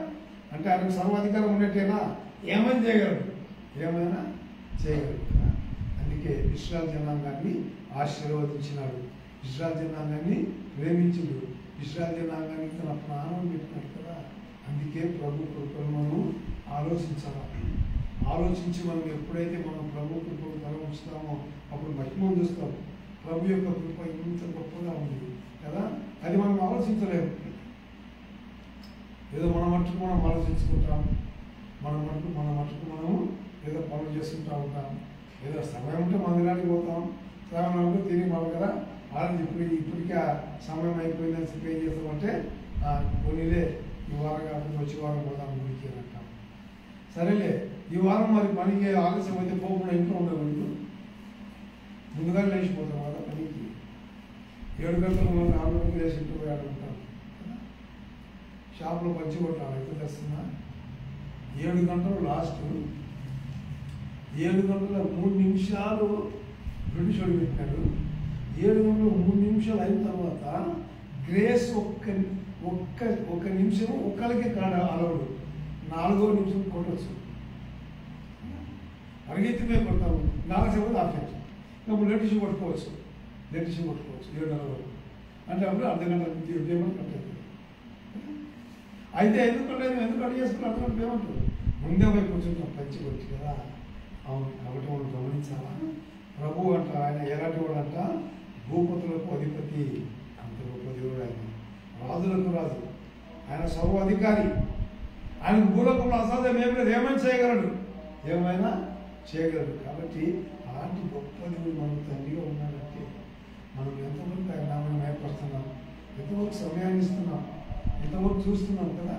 అంటే ఆయనకు సర్వాధికారం ఉన్నట్టేనా? ఏమైనా చేయగలడు, ఏమైనా చేయగలడు. అందుకే ఇశ్రాయేలు జనాంగాన్ని ఆశీర్వదించినాడు. ఇశ్రాయేలు జనాంగాన్ని ప్రేమించుడు, ఇశ్రాయేలు జనాంగానికి తన ప్రాణం పెట్టినాడు కదా. అందుకే ప్రభు కృపను మనం ఆలోచించి మనం ఎప్పుడైతే మనం ప్రభు కృపను తల ఉంచుతామో అప్పుడు మహిమ చూస్తాం. ప్రభు యొక్క కృప ఇంత గొప్పగా ఉంది కదా, అది మనం ఆలోచించలేము. ఏదో మన మట్టుకు మనం ఆలోచించుకుంటాం, మన మట్టుకు మనము ఏదో పనులు చేసుకుంటూ ఉంటాం. ఏదో సమయం ఉంటే మందిరానికి పోతాం, సమయం ఉంటే తిరిగి మనం కదా ఇప్పటికే సమయం అయిపోయిందని చెప్పి ఏం చేస్తామంటే కొన్నిలే ఈ వారం కాకుండా వచ్చే వారం పోదాం గుడికి అని అంటాం. సరేలే ఈ వారం మరి పనికి ఆలస్యం అయితే పోకుండా ఇంట్లో ఉండకూడదు, ముందుగా లేచిపోతాం కదా పనికి. 7 గంటలు 4 గంటలు లేచి ఇంట్లో పోయి ఆడుకుంటాం. షాప్లో పంచి కొట్టాలి ఎంత తెస్తున్నా 7 గంటలు లాస్ట్ 7 గంటల 3 నిమిషాలు బ్రిటిష్ వాడు పెట్టాడు. 7 గంటలు 3 నిమిషాలు అయిన తర్వాత గ్రేస్ ఒక్క నిమిషం ఒక్కరికి కాడ అలవడు, 4వ నిమిషం కొట్టవచ్చు. అరిగెత్తి మేము కొడతాము 4 సెకండ్ ఆఫ్సెట్, ఇప్పుడు లేటెస్ట్ కొట్టుకోవచ్చు 7:40 అంటే అప్పుడు అర్ధగంట పేమెంట్ కట్టేది. అయితే ఎందుకంటే అడిగి చేసుకుని అర్థం పేమెంట్ ముందే పోయి కూర్చుంటాం పంచి కొట్టి కదా. అవును, కాబట్టి మనం గమనించాలా. ప్రభు అంట ఆయన ఎలాంటి వాడు అంట, భూపతులకు అధిపతి, అంత గొప్ప దేవుడు ఆయన, రాజులకు రాజు, ఆయన సర్వాధికారి. ఆయన భూలోకంలో అసాధ్యం ఏం లేదు, ఏమైనా చేయగలడు. కాబట్టి అలాంటి గొప్ప దేవుడు మనకు తండ్రిగా ఉన్నాడంటే మనం ఎంతవరకు ఆయన నామని భయపడుతున్నాం, ఎంతవరకు సమయాన్ని ఇస్తున్నాం, ఎంతవరకు చూస్తున్నాం కదా.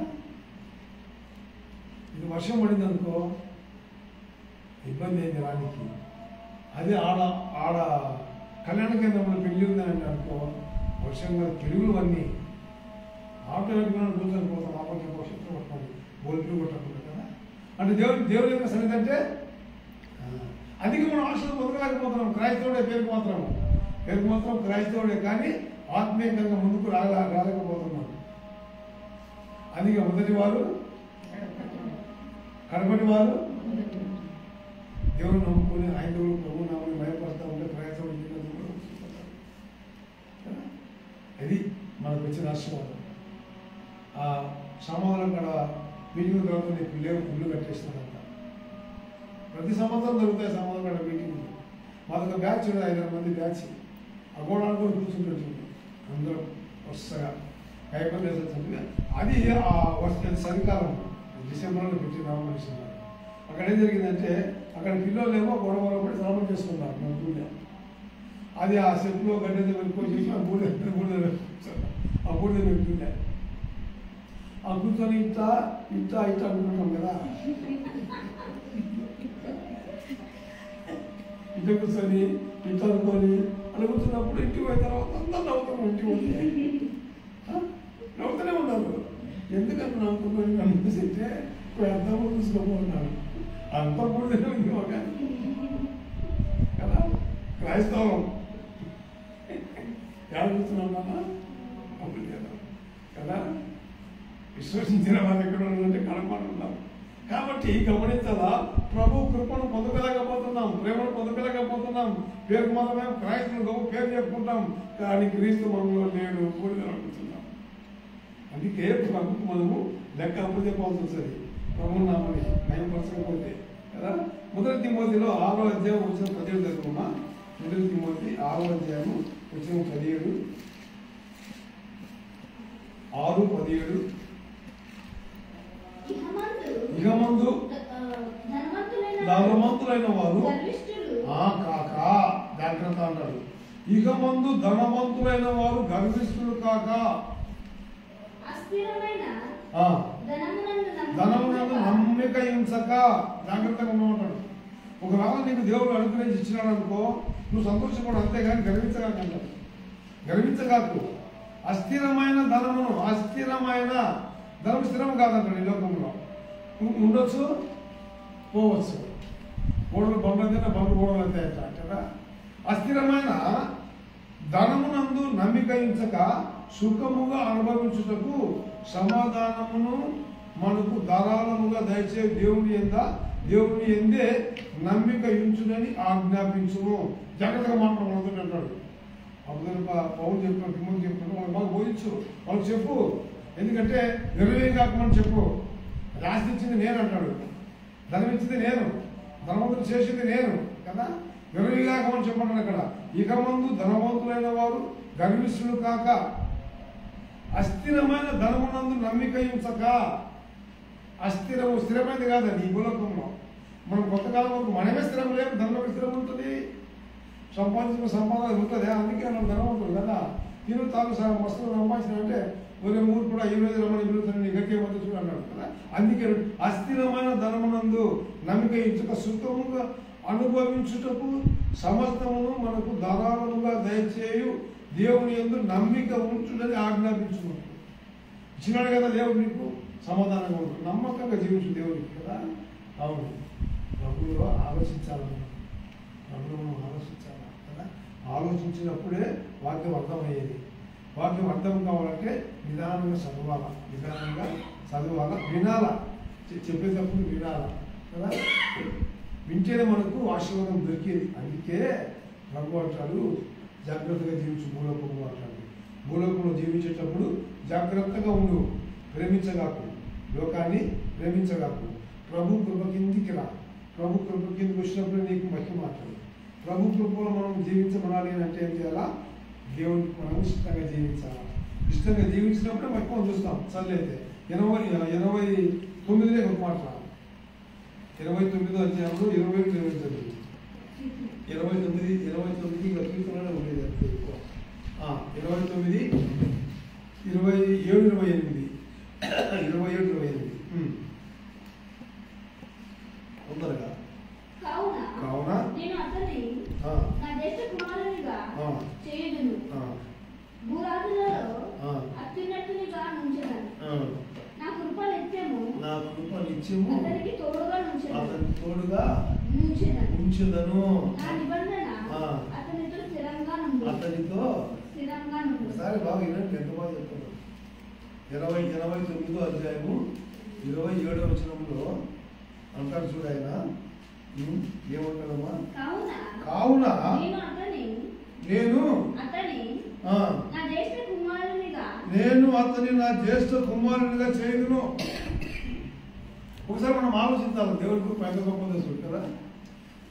ఇది వర్షం పడింది అనుకో ఇబ్బంది అయింది రానికి. అదే ఆడ కళ్యాణ కేంద్రంలో పెళ్లి ఉందని అనుకో, వర్షం మీద తెలుగులు అన్నీ ఆటో వెళ్తున్నాను కూర్చొని పోతాం, ఆపకి భవిష్యత్తు పట్టుకోండి బోల్పులు కొట్టకుండా కదా. అంటే దేవుడి యొక్క సన్నిధి అంటే అందుకే మనం ఆశలు పొందలేకపోతున్నాం. క్రైస్తవుడే పేరుకు మాత్రం క్రైస్తవుడే, కానీ ఆత్మీయంగా ముందుకు రాలేకపోతున్నాం. అందుకే మొదటి వారు కడపటి వారు దేవుడు నమ్ముకుని ఐదవులు ప్రభు నమ్మని భయపడతా ఉంటే క్రైస్తవుడు అది మనకు వచ్చిన ఆశీర్వాదం. ఆ సమాధానం కూడా మీటింగ్ తర్వాత నీకు లేవు ఇల్లు కట్టేస్తారంట. ప్రతి సంవత్సరం జరుగుతాయి సమాధానం కూడా మీటింగ్. మాదొక బ్యాచ్ 5 మంది బ్యాచ్ అగోడాలు కూడా కూర్చుంటారు అందరూ వరుసగా కైపల్ చేసేది. అది చలికాలం డిసెంబర్లో పెట్టి రామకృష్ణ. అక్కడ ఏం జరిగిందంటే అక్కడ పిల్లలేమో గొడవలో పడి స్నానం చేసుకున్నారు మన ఊళ్ళో. అది ఆ చెప్పులో గడ్డ వెళ్ళిపోయి ఆ బూడిద పెట్టుకుంటే ఆ కూర్చొని ఇట్లా అనుకుంటాం కదా. ఇట్లా కూర్చొని ఇట్లా అనుకొని అలా కూర్చున్నప్పుడు ఇంటికి పోయిన తర్వాత అందరూ నవ్వుతాం. ఇంటికి పోతే నవ్వుతూనే ఉన్నారు. ఎందుకంటే నవ్వుతున్నాను నమ్మేసైతే అర్థం చూసుకోబోతున్నాను అంత కూడా కదా. క్రైస్తవం ఎలా చూస్తున్నామన్నా అప్పుడు కదా. విశ్వసించిన వారు ఎక్కడ ఉన్నారంటే కడపడి ఉన్నాం. కాబట్టి గమనించాలా, ప్రభు కృపను పొందగలేకపోతున్నాం, ప్రేమను పొందగలేకపోతున్నాం. పేరుకు మాత్రమే క్రైస్తవులు గొప్ప పేరు చెప్పుకుంటాం, కానీ క్రీస్తు మనలో లేడు కూడుతున్నాం. అందుకే ప్రభుకు మనము లెక్క అప్పుడు చెప్పాల్సి వస్తుంది. ప్రభు నామని నయపరచకపోతే కదా. 1 తిమోతిలో 6వ అధ్యాయం వచ్చిన 17 జరుగుతున్నా. 1 తిమోతి 6వ అధ్యాయం వచ్చిన 17 6:17 ఇహమందు ధనవంతులైన వారు కాక జాగ్రత్త అంటారు. ఇహమందు ధనవంతులైన వారు గర్విష్ఠులు కాక ధనమునందు నమ్మిక హింసక జాగ్రత్తగా ఉండమంటాడు. ఒకవేళ నీకు దేవుడు అనుగ్రహించి ఇచ్చినాడు అనుకో, నువ్వు సంతోషపడు, అంతేగాని గర్వించగాకు. అస్థిరమైన ధనమును, అస్థిరమైన ధనం స్థిరం కాదంటాడు. ఈ లోకంలో ఉండొచ్చు పోవచ్చు, గోడలు బండ్లైతే బండ్లు గోడలు అవుతాయట కదా. అస్థిరమైన ధనమునందు నమ్మిక హింసక సుఖముగా అనుభవించుటకు సమాధానమును మనకు ధారాళముగా దయచే దేవుని ఎందే నమ్మిక ఉంచునని ఆజ్ఞాపించుము. జాగ్రత్తగా మాట్లాడుతుంటాడు. అప్పుడు పౌరులు చెప్తాను, తిమ్మని చెప్తాను, వాళ్ళు బాగా బోధించు, వాళ్ళకి చెప్పు. ఎందుకంటే నిర్వహణ కాకమని చెప్పు. రాసి ఇచ్చింది నేను అంటాడు, ధనం ఇచ్చింది నేను, ధనవంతులు చేసింది నేను కదా. నిర్వహణ కాకమని చెప్పండి అక్కడ. ఇక ముందు ధనవంతులైన వారు గర్విష్ఠులు కాక అస్థిరమైన ధనమునందు నమ్మిక ఉంచక. అస్థిరము స్థిరమైనది కాదు అది ఈ భూలోకంలో. మనం కొంతకాలం వరకు మనమే స్థిరం లేదు, ధనంలో స్థిరం ఉంటుంది, సంపాదించిన సంపాదన ఉంటుంది. అందుకే మనం ధనం ఉంటుంది కదా. తిను తాను వస్తువులు సంపాదించినంటే ఒరే మూడు కూడా 20 రమ్మని పిలుస్తాను, నీ గట్టిగా మద్దతు అన్నాడు కదా. అందుకే అస్థిరమైన ధనమునందు నమ్మిక ఉంచక సుఖముగా అనుభవించుటకు సమస్తమును మనకు ధారాళముగా దయచేయు దేవుని యందు నమ్మిక ఉంచుదని ఆజ్ఞాపించున్నాడు. ఇచ్చినాడు కదా దేవుడు, నీకు సమాధానంగా ఉంటుంది, నమ్మకంగా జీవించు దేవుడికి కదా. అవును, ప్రభువులో ఆలోచించాలన్నా, ప్రభువును ఆలోచించాలా కదా. ఆలోచించినప్పుడే వాక్యం అర్థమయ్యేది. వాక్యం అర్థం కావాలంటే నిదానంగా చదవాలా, నిదానంగా చదవాలా, వినాలా, చెప్పేటప్పుడు వినాలా కదా. వింటేనే మనకు ఆశీర్వాదం దొరికేది. అందుకే ప్రభు అంటాడు జాగ్రత్తగా జీవించు భూలోకంలో అంటాడు. భూలోకంలో జీవించేటప్పుడు జాగ్రత్తగా ఉండు, ప్రేమించగాకు, లోకాన్ని ప్రేమించగాకు. ప్రభు కృప కిందికి రా. ప్రభు కృప కిందికి వచ్చినప్పుడు నీకు మహిమ మాట్లాడు. ప్రభు కృపలో మనం జీవించమనాలి అంటే ఏం చేయాలా? దేవుడికి మనం ఇష్టంగా జీవించాలి. ఇష్టంగా జీవించినప్పుడే మహిమ చూస్తాం. చల్లైతే 89 ఒక మాట, 29వ అధ్యాయంలో 29 కీర్తనలో ఉండేది అంతే ఎక్కువ. 29, 27, 28 తొందరగా. కావున నేను అతన్ని నా దేశ కుమారునిగా చేయుదును, భూరాజులలో అత్యున్నతునిగా నుంచెదను. నా కృప నిత్యము అతనికి తోడుగా ఉంచెదను. నా నిబంధన అతనితో స్థిరంగా నుండు. ఒకసారి బాగా వినండి, ఎంత బాగా చెప్తాను. 29వ అధ్యాయము 27వ వచనంలో అంటారు చూడు, ఆయన ఏమంటాడమ్మా? కావున నేను అతని నా జ్యేష్ఠ కుమారునిగా చేయుదును. ఒకసారి మనం ఆలోచించాలి, దేవుడికి పెద్ద గొప్ప తెలుసు కదా.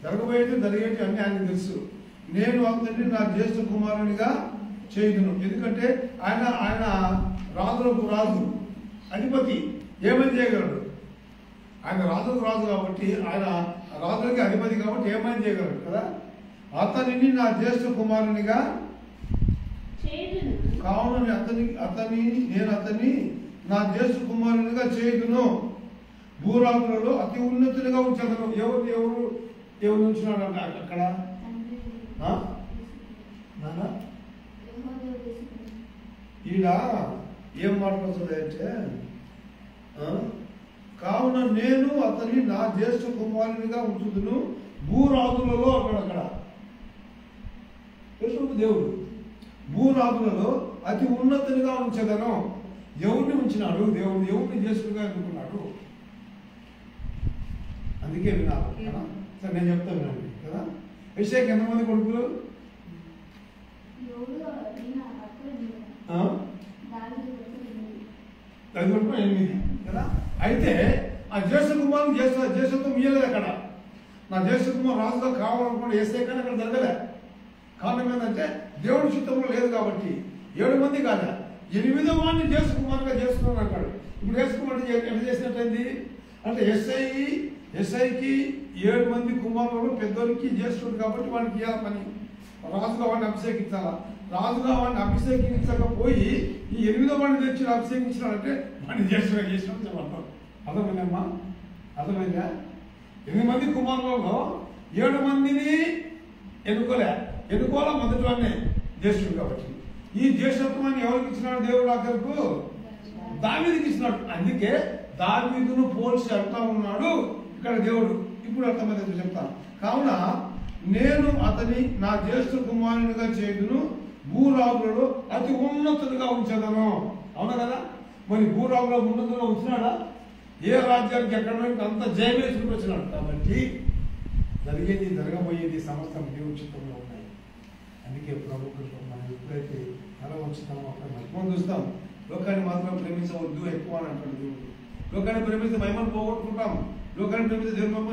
జరగబోయేది జరిగేది అన్ని ఆయనకు తెలుసు. నేను అతన్ని నా జ్యేష్ఠ కుమారునిగా చేయుదును. ఎందుకంటే ఆయన రాజులకు రాజు, అధిపతి, ఏమని చేయగలడు? ఆయన రాజులకు రాజు కాబట్టి, ఆయన రాజులకి అధిపతి కాబట్టి ఏమైనా చేయగలడు కదా. అతనిని నా జ్యేష్ఠ కుమారునిగా కావున నేను అతన్ని నా జ్యేష్ఠ కుమారునిగా చేయుదును, భూరాజులలో అతి ఉన్నతునిగా ఉంచదను. ఎవరు ఉంచినాడు అంటే అక్కడ ఈడ ఏం మాట్లాడుతుంది అంటే, కావున నేను అతన్ని నా జ్యేష్ఠ కుమారునిగా ఉంచుదును, భూరాజులలో అక్కడ దేవుడు భూరాజులలో అతి ఉన్నతునిగా ఉంచదను. ఎవరిని ఉంచినాడు దేవుడు? ఎవరిని జ్యేష్ఠుడిగా ఎన్నుకున్నాడు? అందుకే వినాలి కదా. సరే నేను చెప్తాను వినండి కదా. యెషయాకి ఎంతమంది కొడుకులు? 8 కదా. అయితే ఆ జ్యేష్ఠ కుమారుని జ్యేష్ఠత్వం ఇయ్యలేదు అక్కడ. నా జ్యేష్ఠ కుమారు రాజుగా కావాలనుకుంటే వేస్తే కానీ అక్కడ జరగలే. కారణం ఏంటంటే దేవుడి చిత్తంలో లేదు కాబట్టి. 7 మంది కాదా, 8వ వాడిని జ్యేష్ఠ కుమారుగా చేస్తున్నాను అంటాడు. ఇప్పుడు జ్యేష్ఠ కుమారుడు ఎట్లా చేసినట్టయింది అంటే, ఎస్ఐకి 7 మంది కుమారులు, పెద్దోరికి జ్యేష్ఠుడు కాబట్టి వాడికి ఇవ్వాలి పని. రాజుగా వాడిని అభిషేకించాలా. రాజుగా వాడిని అభిషేకించకపోయి ఈ 8వ వాడిని తెచ్చి అభిషేకించినాడంటే వాడిని జ్యేష్ఠుగా చేసినట్టు చెప్పంటారు. అర్థమైందమ్మా? అర్థమైందా? 8 మంది కుమారులలో 7 మందిని ఎన్నుకోవాలా మొదటి వాడినే జ్యేష్ఠుడు కాబట్టి. ఈ జ్యేష్ఠత్వాన్ని ఎవరికి ఇచ్చినాడు దేవుడు? ఆఖరుకు దావీదుకి ఇచ్చినాడు. అందుకే దావీదును పోల్చి అంటా ఉన్నాడు ఇక్కడ దేవుడు. ఇప్పుడు అర్థమైంది చెప్తాను. కావున నేను అతని నా జ్యేష్ఠ కుమారునిగా చేయుదును, భూరాజులలో అతి ఉన్నతునిగా ఉంచదను. అవునా కదా? మరి భూరాజులో ఉన్నతులుగా ఉంచినాడా? ఏ రాజ్యానికి ఎక్కడ అంత జయమేసుకుని వచ్చినాడు. కాబట్టి జరగబోయేది సమస్తం దేవుడి చిత్తంలో ఉన్నాయి. అందుకే ప్రభు మనం ఎప్పుడైతే ఎలా ఉంచుతామో అక్కడ మహిమను చూస్తాం. లోకాన్ని మాత్రం ప్రేమించవద్దు ఎక్కువ అని అంటాడు దేవుడు. లోకాన్ని ప్రేమిస్తే మహిమను పోగొట్టుకుంటాం. లోకాన్ని ప్రేమిస్తే దేవుని మహిమ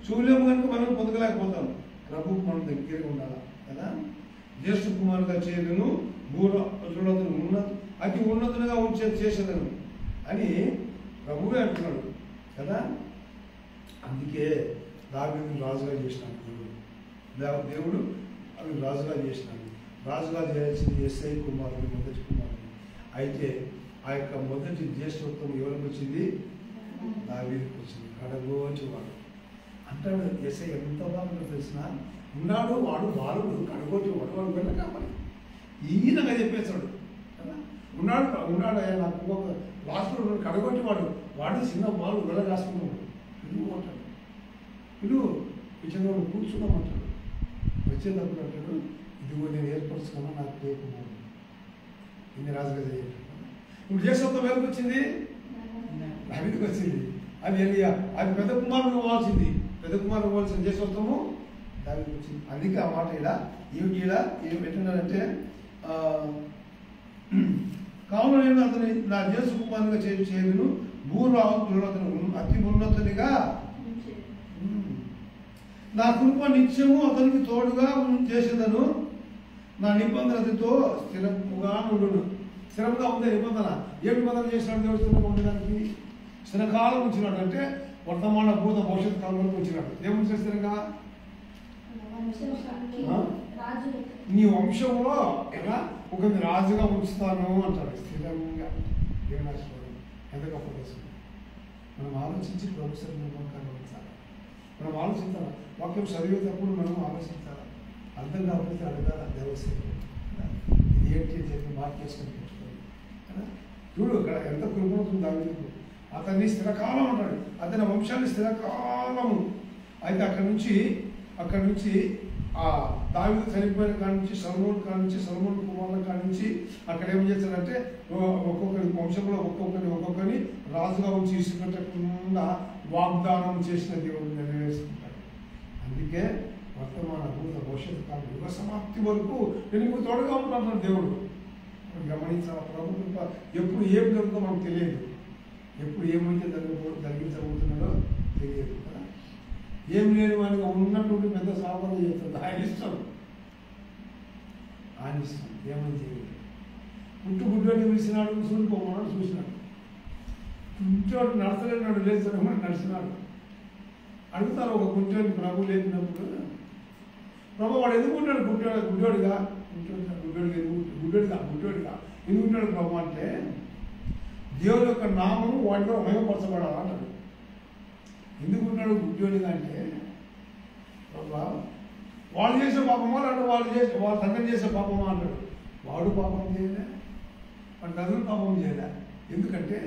చూడలేము కనుక మనం పొందలేకపోతాం. ప్రభుకు మనం దగ్గరగా ఉండాలి కదా. జ్యేష్ఠ కుమారుగా చేయను అతి ఉన్నతులుగా చేసేదను అని ప్రభువే అంటున్నాడు కదా. అందుకే దావీదుని రాజుగా చేసినాడు దేవుడు. అవి రాజుగా చేసినాడు. రాజుగా చేయాల్సింది ఎస్ఐ కుమారుడు, మొదటి కుమారుడు. అయితే ఆ యొక్క మొదటి జ్యేష్ఠత్వం ఎవరికి వచ్చింది? దావీదుకి వచ్చింది. కడగోచేవాడు అంటాడు. ఎస్ఐ ఎంత బాగా తెలిసిన ఉన్నాడు, వాడు బాలుడు, కడగోచేవాడు, వాడు వెళ్ళకామని ఈయనగా చెప్పేశాడు కదా. ఉన్నాడు ఆయన నాకు ఒక లాస్ట్లో కడగొట్టేవాడు, వాడు చిన్న బాలు వెళ్ళ రాసుకున్నాడు. పిలువు అంటాడు. పిలువు పిచ్చగా కూర్చున్నామంటాడు. వచ్చేటప్పుడు అంటాడు, ఇదిగో నేను ఏర్పరచుకున్నా నాకు పేకున్నాడు. ఇన్ని రాజుగా చేయాలి. ఇప్పుడు జ్యేష్ఠత్వం ఎవరికి వచ్చింది? దావీదుకి వచ్చింది. అది అది పెద్ద కుమారుడు ఇవ్వాల్సింది. పెద్ద కుమారుడు ఇవ్వాల్సిన జ్యేష్ఠత్వము దావీదుకి వచ్చింది. అందుకే ఆ మాట ఏం పెట్టినాడంటే కావున నేను అతని నా జ్యేష్ఠ కుమారునిగా చేయను, భూరాజులను అతి ఉన్నతునిగా నా కృప నిత్యము అతనికి తోడుగా చేసేదను, నా నిబంధన అతనితో స్థిరముగా ఉండును. స్థిరంగా ఉందే నిబంధన. ఏ నిబంధన చేసినాడు దేవుడు స్థిరంగా ఉండడానికి? స్థిరకాలం ఉంచినాడు అంటే వర్తమాన భూత భవిష్యత్ కాలం వరకు ఉంచినాడు. ఏముంచాడు స్థిరంగా? నీ వంశంలో ఎలా ఒక రాజుగా ఉంచుతాను అంటాడు. స్థిరంగా దేవనాశ్వరం ఎంత గొప్ప కోసం మనం ఆలోచించి ప్రభుత్వం కనుగొంచాలి. మనం ఆలోచించాలి. వాక్యం చదివేటప్పుడు మనం ఆలోచించాలి. అర్థం కాకపోతే అడగాల దేవసేన ఇది ఏంటి అని చెప్పి మార్క్ చేసుకొని పెట్టుకోండి కదా. చూడు ఇక్కడ ఎంత కృపణవుతుంది దావీదుకు. అతన్ని స్థిరకాలం అంటాడు. అతని వంశాన్ని స్థిరకాలము. అయితే అక్కడి నుంచి ఆ దావీదు చనిపోయిన కాడి నుంచి సొలొమోను కుమారుల కాడి నుంచి అక్కడ ఏం చేస్తాడంటే ఒక్కొక్కరి వంశంలో ఒక్కొక్కరిని రాజుగా ఉంచి ఇసుకట్టకుండా వాగ్దానం చేసిన దేవుడు నెరవేర్చుకుంటాడు. అందుకే వర్తమాన భూత భవిష్యత్తు కాలం యుగ సమాప్తి వరకు నేను ఇప్పుడు తోడుగా ఉంటాను దేవుడు. గమనించాల ప్రభు కృప. ఎప్పుడు ఏం జరుగుతుందో మనకు తెలియదు. ఎప్పుడు ఏమైతే జరిగించబోతున్నాడో తెలియదు కదా. ఏం లేని వాడిగా ఉన్నటువంటి పెద్ద సాధన చేస్తుంది. ఆయన ఇష్టం ఏమని చేయలేదు. గుడ్డోని పిలిచినాడు, చూడిపోమన్నాడు, చూసినాడు. కుంటోడు నడచలేనాడు, లేచినాడు, నడిచినాడు. అడుగుతారు ఒక కుంటోని ప్రభు లేపినప్పుడు, ప్రభు వాడు ఎందుకుంటాడు గుడ్డోడిగా ఎందుకుంటాడు ప్రభు అంటే దేవుని యొక్క నామము వాడిలో మహిమపరచబడాలి అంటాడు. ఎందుకుంటాడు గుడ్డోడిగా అంటే వాళ్ళు చేసే పాపమా అంటే వాళ్ళ తండ్రి చేసే పాపమా అంటాడు. వాడు పాపం చేయలే, వాడి తండ్రి పాపం చేయలే. ఎందుకంటే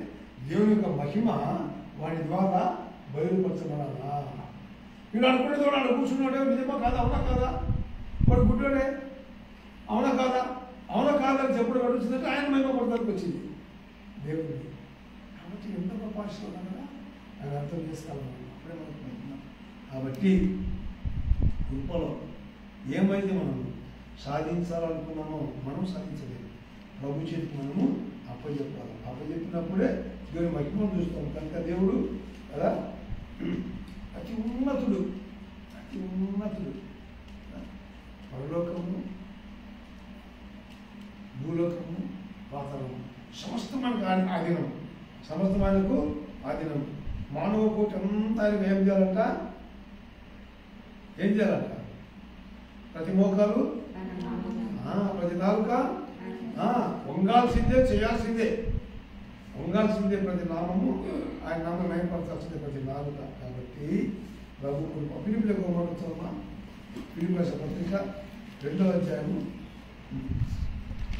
దేవుని యొక్క మహిమ వాడి ద్వారా బయలుపరచబడాలా. వీడు అనుకునేది వాడు అక్కడ కూర్చున్నాడే నిజమా కాదా, అవునా కాదా, వాడు గుడ్డోడే అవునా కాదా అని చెప్పడం వచ్చిందంటే ఆయన మహిమ పడతానికి వచ్చింది దేవుడికి. కాబట్టి ఎంత గొప్ప ఆశీర్వాదం కదా, ఆయన అర్థం చేసుకోవాలి. అప్పుడే మనకు కాబట్టి కృపలో ఏమైతే మనం సాధించాలనుకున్నామో మనం సాధించలేదు. ప్రభు చేతికి మనము అప్పచెప్పాలి. అప్పచెప్పినప్పుడే దేవుని మహిమను చూస్తాం. కనుక దేవుడు కదా అతి ఉన్నతుడు పరలోకము భూలోకము పాతాళము సమస్తం మనకు ఆధీనం. సమస్తం ఆయనకు ఆధీనం. మానవ కోటి అంతా ఆయన ఏం చేయాలంట ప్రతి మోకాలు ప్రతి నాలుక వంగాల్సిందే, చేయాల్సిందే, ప్రతి నామము ఆయన నామం నయపరచాల్సిందే, ప్రతి నాలుక. కాబట్టి ప్రభు ఫిలిప్పులకు మాట్లాడుతున్నా. ఫిలిప్పుల పత్రిక 2వ అధ్యాయము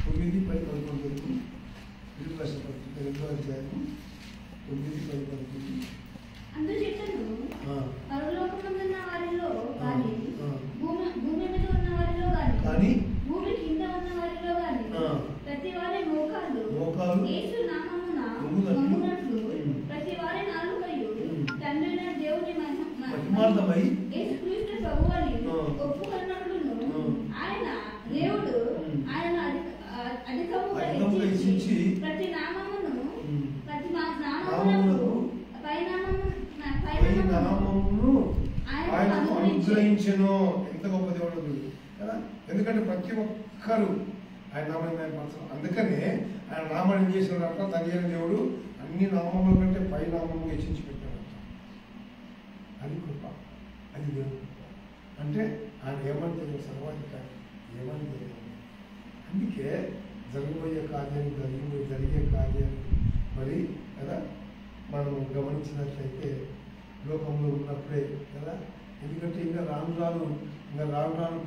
9-10-11. ఫిలిప్పుల పత్రిక 2వ అధ్యాయము 9-10-11. అందుచేతను పరలోకమందున్న వారిలో గాని భూమి మీద ఉన్న వారిలో గాని భూమి కింద ఉన్న వారిలో గాని ప్రతి వారి మోకాలు యేసు నామమున వంగునట్లు ప్రతి వారి నాలుకయు తండ్రైన దేవుని మహిమార్థమై యేసుక్రీస్తు ప్రభువని ఒప్పుకొన్నట్లును ఆయన నామమును ఆయనకు అనుగ్రహించెను. ఎంత గొప్ప దేవుడు కదా. ఎందుకంటే ప్రతి ఒక్కరు ఆయన నామాన్ని మహిమపరచాలి. అందుకనే ఆయన నామాన్ని ఏం చేసినాడంట, తండ్రి అయిన దేవుడు అన్ని నామముల కంటే పై నామము హెచ్చించి పెట్టాడంట. అది కృప, అది దేవుడు కృప. అంటే ఆయన ఏమని తెలియదు, సర్వాధికారి ఏమని తెలియదు. అందుకే జరగబోయే కార్యాలు జరిగే కార్యాలు మరి కదా మనం గమనించినట్లయితే లోకంలో ఉన్నప్పుడే కదా. ఎందుకంటే ఇంకా రాను రాను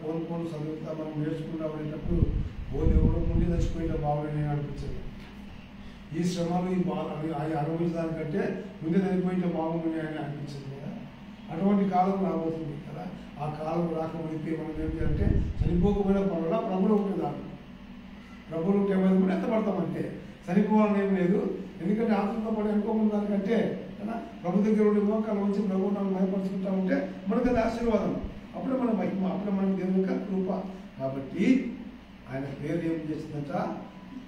పోను చదువుతా మనం నేర్చుకుంటా ఉండేటప్పుడు ఓ దేవుడు ముందు చచ్చిపోయిన బాగుండే అనిపించదు. ఈ శ్రమలు ఈ అనుభవించడానికంటే ముందే చనిపోయిన బాగుండే అని అనిపించదు కదా. అటువంటి కాలం రాబోతుంది కదా. ఆ కాలం రాకముందుకే మనం ఏంటి అంటే చనిపోకపోయినా పర్వాలా ప్రభులు ఉంటున్నాడు. ప్రభులు ఉంటే కూడా ఎంత పడతామంటే చనిపోవాలని ఏం లేదు. ఎందుకంటే ఆత్మతో పడి అనుకోకుండా దానికంటే కదా ప్రభు దగ్గర ఉండే మోకాల నుంచి ప్రభు మనం భయపరుచుకుంటా ఉంటే మనకు అది ఆశీర్వాదం. అప్పుడే మన మహిమ, అప్పుడే మనకు దేవుని యొక్క కృప. కాబట్టి ఆయన పేరు ఏం చేసిందంట,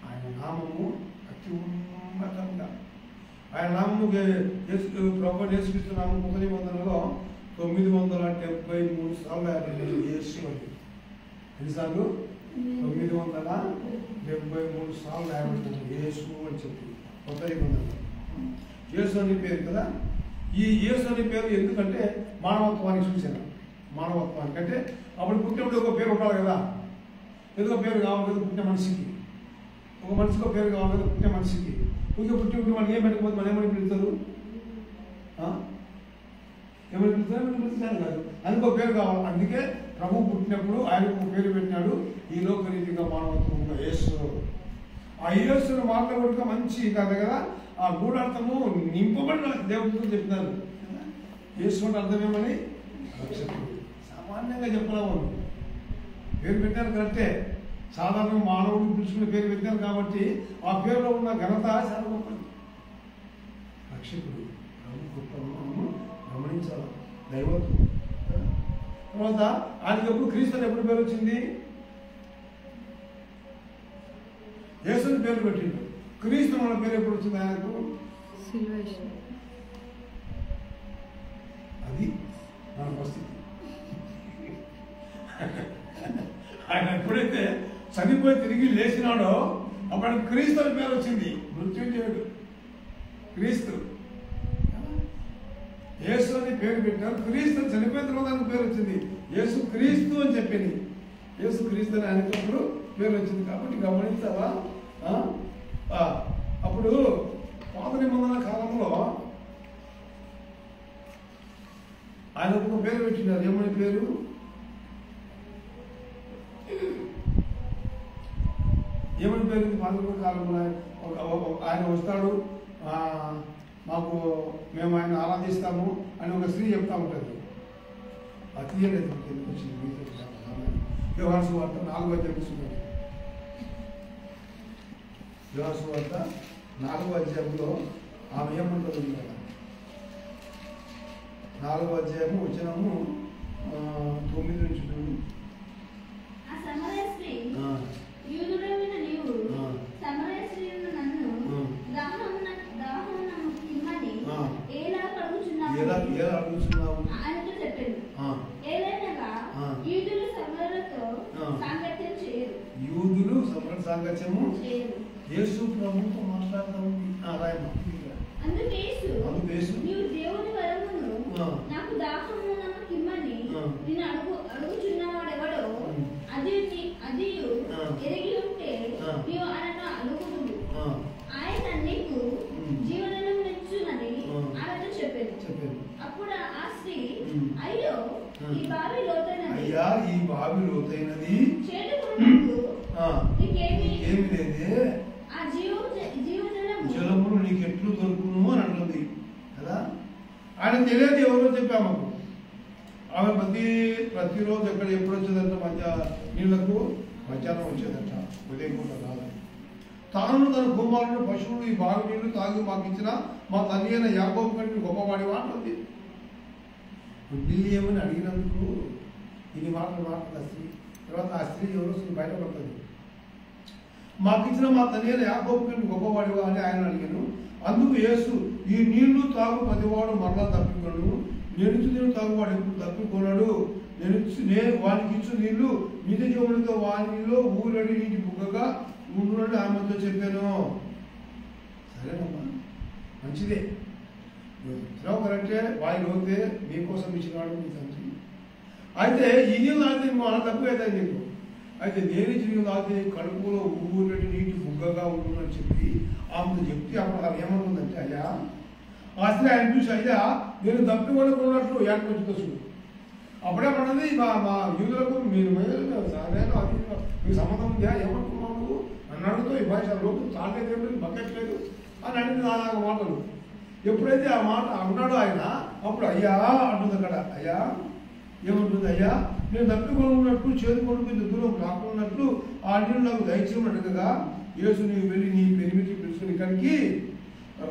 ఆయన నామము అతి ఉన్నతంగా. ఆయన నామము ప్రభు యేసుక్రీస్తు నామం 1900లో 973 సార్లు యేసు అని. ఎన్నిసార్లు? 973 సార్లు రాయబడుతుంది యేసు అని చెప్పి 1900. యేసు అనే పేరు కదా. ఈ యేసు అనే పేరు ఎందుకంటే మానవత్వానికి సూచన. మానవత్వానికి అంటే అప్పుడు పుట్టినప్పుడు ఒక పేరు ఉండాలి కదా. ఏదో పేరు కావాలి కదా పుట్టిన మనిషికి. ఒక మనిషికి ఒక పేరు కావాలి కదా పుట్టిన మనిషికి. పుట్టి మనం ఏం పెట్టకపోతే మనం ఏమని పిలుస్తారు? ఏమని పిలుస్తారు కాదు. అందుకో పేరు కావాలి. అందుకే ప్రభు పుట్టినప్పుడు ఆయనకు ఒక పేరు పెట్టినాడు. ఈ లోక రీతిగా మానవత్వంగా యేసు. ఆ యేసును మాట్లాడుకుంటే మంచి కాదు కదా. ఆ గూఢార్థము నింపబడిన దేవుడితో చెప్పినారు. యేసు అంటే అర్థమేమని రక్షకుడు. సామాన్యంగా చెప్పలేము. పేరు పెట్టారు కరెక్టే. సాధారణ మానవుడు పిలుచుకునే పేరు పెట్టారు కాబట్టి ఆ పేరులో ఉన్న ఘనత చాలా గొప్పది. రక్షకుడు ప్రభు గొప్పను గమనించాలి. దైవత్వం. తర్వాత ఆయనకి ఎప్పుడు క్రీస్తు అని ఎప్పుడు పేరు వచ్చింది? యేసుని పేరు పెట్టిండు. క్రీస్తు మన పేరు ఎప్పుడు వచ్చింది ఆయనకు? అది మన పరిస్థితి. ఆయన ఎప్పుడైతే చనిపోయి తిరిగి లేచినాడో అప్పుడు ఆయన క్రీస్తు అని పేరు వచ్చింది. మృత్యుంజయుడు క్రీస్తు. యేసు అని పేరు పెట్టారు. క్రీస్తు చనిపోయిన తర్వాత ఆయన పేరు వచ్చింది. యేసు క్రీస్తు అని చెప్పింది. యేసు క్రీస్తు అని ఆయనకప్పుడు పేరు వచ్చింది. కాబట్టి గమనించావా? అప్పుడు పాత నిబంధన కాలంలో ఆయనకు ఒక పేరు పెట్టినారు. ఏమని పేరు? ఏమని పేరు? పాత కాలంలో ఆయన వస్తాడు, మాకు మేము ఆయన ఆరాధిస్తాము అని ఒక స్త్రీ చెప్తా ఉంటుంది. తీయలేదు వచ్చింది. యోహాను సువార్త 4వ అధ్యాయం. యోహాను సువార్త 4వ అధ్యాయంలో ఆమె ఏమంటుంది కదా. 4వ అధ్యాయము వచనము 9 నుంచి ఎలా అడుగుతున్నావు? యూదులు సమర సాంగత్యము యేసు ప్రభుతో మాట్లాడుతూ ఉంది. అయ్యా ఈ బావి లోతైనది, ఏమి లేదే, జలములు నీకు ఎట్లు దొరుకును అని అంటుంది కదా. ఆయన తెలియదు ఎవరో చెప్పాము. ఆమె ప్రతిరోజు ఎప్పుడు వచ్చేదంట నీళ్లకు మధ్యాహ్నం వచ్చేదంట, ఉదయం పూట కాదు. తాను తన కుమారుడు పశువులు ఈ బావి నీళ్లు తాగి మాకు ఇచ్చిన మా తల్లి అయిన యాకోబు కంటే గొప్పవాడి అంటుంది. నీళ్ళు ఏమని అడిగినందుకు ఇన్ని మాటలు ఆ స్త్రీ. తర్వాత ఆ స్త్రీ ఎవరు బయటపడుతుంది. మాకు ఇచ్చిన మా తల్లి అయిన యాకోబు కంటే గొప్పవాడివా అని ఆయన అడిగాను. అందుకు యేసు, ఈ నీళ్లు తాగు ప్రతివాడు మరలా తప్పికొను, నేను ఇచ్చు నీళ్ళు తాగువాడు ఎప్పుడు తప్పికొన్నాడు. నేను వానికి ఇచ్చు నీళ్లు నిజ జీవునితో వానిలో ఊరడి నీటి బుగ్గగా ఉండునని ఆమెతో చెప్పాను. సరేనమ్మా, మంచిదే. కరెక్టే, వాయి లోతే మీకోసం ఇచ్చినాడు మీ తండ్రి. అయితే ఈ నీళ్ళు తాగితే మన తక్కువ అవుతాయి నీకు. అయితే నేను ఇచ్చిన నీళ్ళు తాగితే కడుపులో ఊరడి నీటి బుగ్గగా ఉంటుందని చెప్పి ఆమెతో చెప్తే అప్పుడు ఆమె ఏమనుకుందంటే, అయ్యా ఆ స్త్రీ ఆయన చూసి, అయ్యా నేను తప్పి కొనుక్కున్నట్లు ఏర్పడుతుందో చూడు. అప్పుడే పన్నది మా యూదులకు మీరు సరైన అది మీకు సంబంధం ఉందా, ఏమనుకున్నావు నువ్వు నన్ను అడుగుతావు, ఈ భాష లోపు తాగలేదు ఏమిటి బకెట్ లేదు అని అడిగింది నాలుగు మాటలు. ఎప్పుడైతే ఆ మాట అన్నాడో ఆయన, అప్పుడు అయ్యా అంటుంది అక్కడ. అయ్యా ఏమంటుంది, అయ్యా నేను తప్పి కొనుక్కున్నట్లు చేదు కొనుక్కుని దూరం కాకున్నట్లు ఆ నీళ్ళు నాకు దయచేయమని అడగగా యేసు నీవు వెళ్ళి నీ పెరిమిటి పిలుచుకుని ఇక్కడికి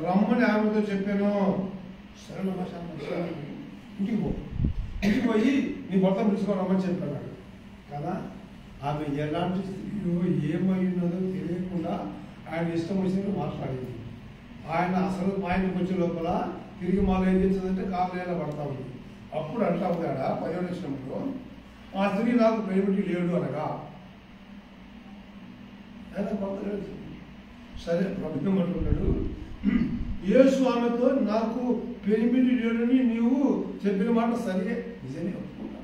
రమ్మని ఆమెతో చెప్పాను. సరళ భాష ఇంటికి పో, ఇంటికి పోయి నీ భర్త పిలుచుకొని రమ్మని చెప్పాను కదా. ఆమె ఎలాంటి స్థితిలో ఏమైనదో తెలియకుండా ఆయన ఇష్టం వచ్చినట్టు మాట్లాడింది. ఆయన అసలు ఆయనకు వచ్చే లోపల తిరిగి మాలో ఏం చేస్తుందంటే కాళ్ళేలా పడతా ఉంది. అప్పుడు అంటా ఉన్నాడ 10వ వచనంలో, ఆ స్త్రీ నాకు పెనిమిటి లేడు అనగా. సరే ప్రభుత్వం అంటున్నాడు, యేసు ఆమెతో నాకు పెనిమిటి లేడని నీవు చెప్పిన మాట సరే, నిజమే ఒప్పుకుంటా,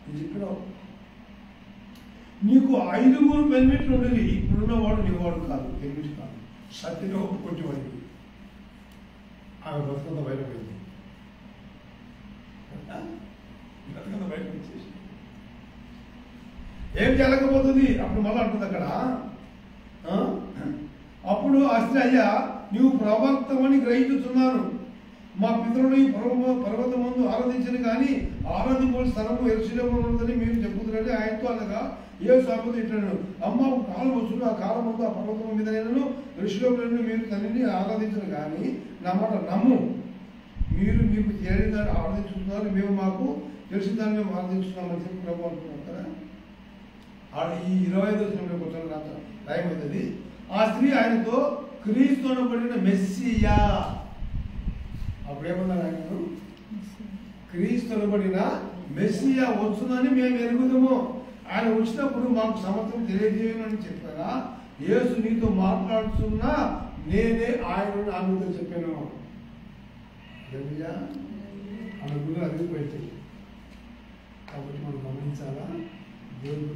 నువ్వు చెప్పినావు. నీకు 5 పెనిమిట్లు ఉండేది, ఇప్పుడున్నవాడు నీవాడు కాదు, పెనిమిటి కాదు, సత్యగా ఒప్పుకొట్టేవాడికి. ఆమె బతుకంత బయటపోయింది, బతుకంత బయట వచ్చేసి ఏం జరగబోతుంది. అప్పుడు మళ్ళీ అంటుంది అక్కడ, అప్పుడు ఆ స్త్రీ, అయ్యా నీవు ప్రవక్తమని గ్రహించుతున్నాను. మా పితరులు ఈ పర్వతం ముందు ఆరాధించను కానీ ఆరాధించవలసిన స్థలము యెరూషలేములో ఉన్నదని మీరు చెప్పుతున్నారని ఆయనతో అనగా యేసు ఆమెతో ఇట్లన్నాడు, అమ్మ ఒక కాలం వస్తుంది, ఆ కాలం ముందు ఆ పర్వతం మీద నేను యెరూషలేములో మీరు తండ్రిని ఆరాధించను కానీ నా మాట నమ్ము. మీరు మీకు తెలియని దాన్ని ఆరాధించుతున్నారు, మేము మాకు తెలిసిన దాన్ని మేము ఆరాధించుతున్నామని చెప్పి ప్రభు అంటున్నాం కదా. ఈ 25వ వచనంలోకి వచ్చాను, టైం అవుతుంది. ఆ స్త్రీ ఆయనతో క్రీస్తు అనబడిన మెస్సియా, అప్పుడేమన్నారు ఆయన, క్రీస్తు అనబడిన మెస్సియా వచ్చునని మేము ఎరుగుదాము. ఆయన వచ్చినప్పుడు మాకు సమర్థం తెలియజేయమని చెప్పగా యేసు నీతో మాట్లాడుతున్నా నేనే ఆయన ఆమెతో చెప్పాను. ఆమె గురు అదిరిపోయింది. కాబట్టి మనం గమనించాలా, దేవుడి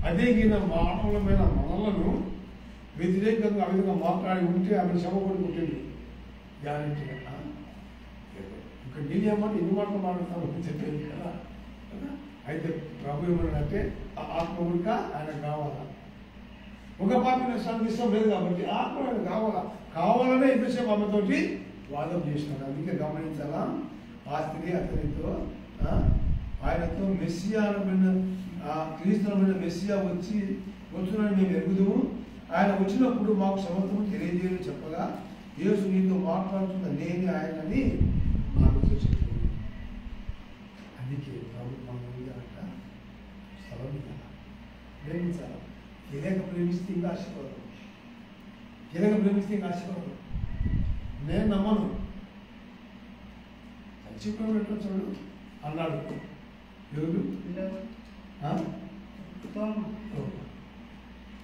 అదే ఈయన మాటలమైన మనలను వ్యతిరేకంగా ఆ విధంగా మాట్లాడి ఉంటే ఆమె శ్రమపడి పుట్టింది గ్యారెంటీగా. ఇంకా నేనేమన్నా ఎన్ని మాటలు మాట్లాడతామని చెప్పేది కదా. అయితే ప్రభు ఏమన్నాడంటే ఆ ఆత్మ ఉడక ఆయనకు కావాలా. ఒక పాపి నష్టానికి ఇష్టం లేదు కాబట్టి ఆత్మ ఆయన కావాలనే ఎంతసేపు ఆమెతోటి వాదం చేసినాడు. అందుకే గమనించాలా, ఆ స్త్రీ అతనితో ఆయనతో మెస్సియా అనబడిన క్రీస్తునమైన మెస్సియా వచ్చునని మేము ఎరుగుదాము. ఆయన వచ్చినప్పుడు మాకు సమర్థము తెలియజేయని చెప్పగా యేసు నీతో మాట్లాడుతున్న నేనే ఆయనని ఆమెతో చెప్పాను. అందుకే ప్రభుత్వం అంట స్థలం ప్రేమించాలి. తెలియక ప్రేమిస్తే ఇంకా ఆశీర్వాదం, తెలియక ప్రేమిస్తే ఇంకా ఆశీర్వాదం. నేను నమ్మను. చచ్చిపోయిన పెట్టొచ్చాడు అన్నాడు. ఎవరు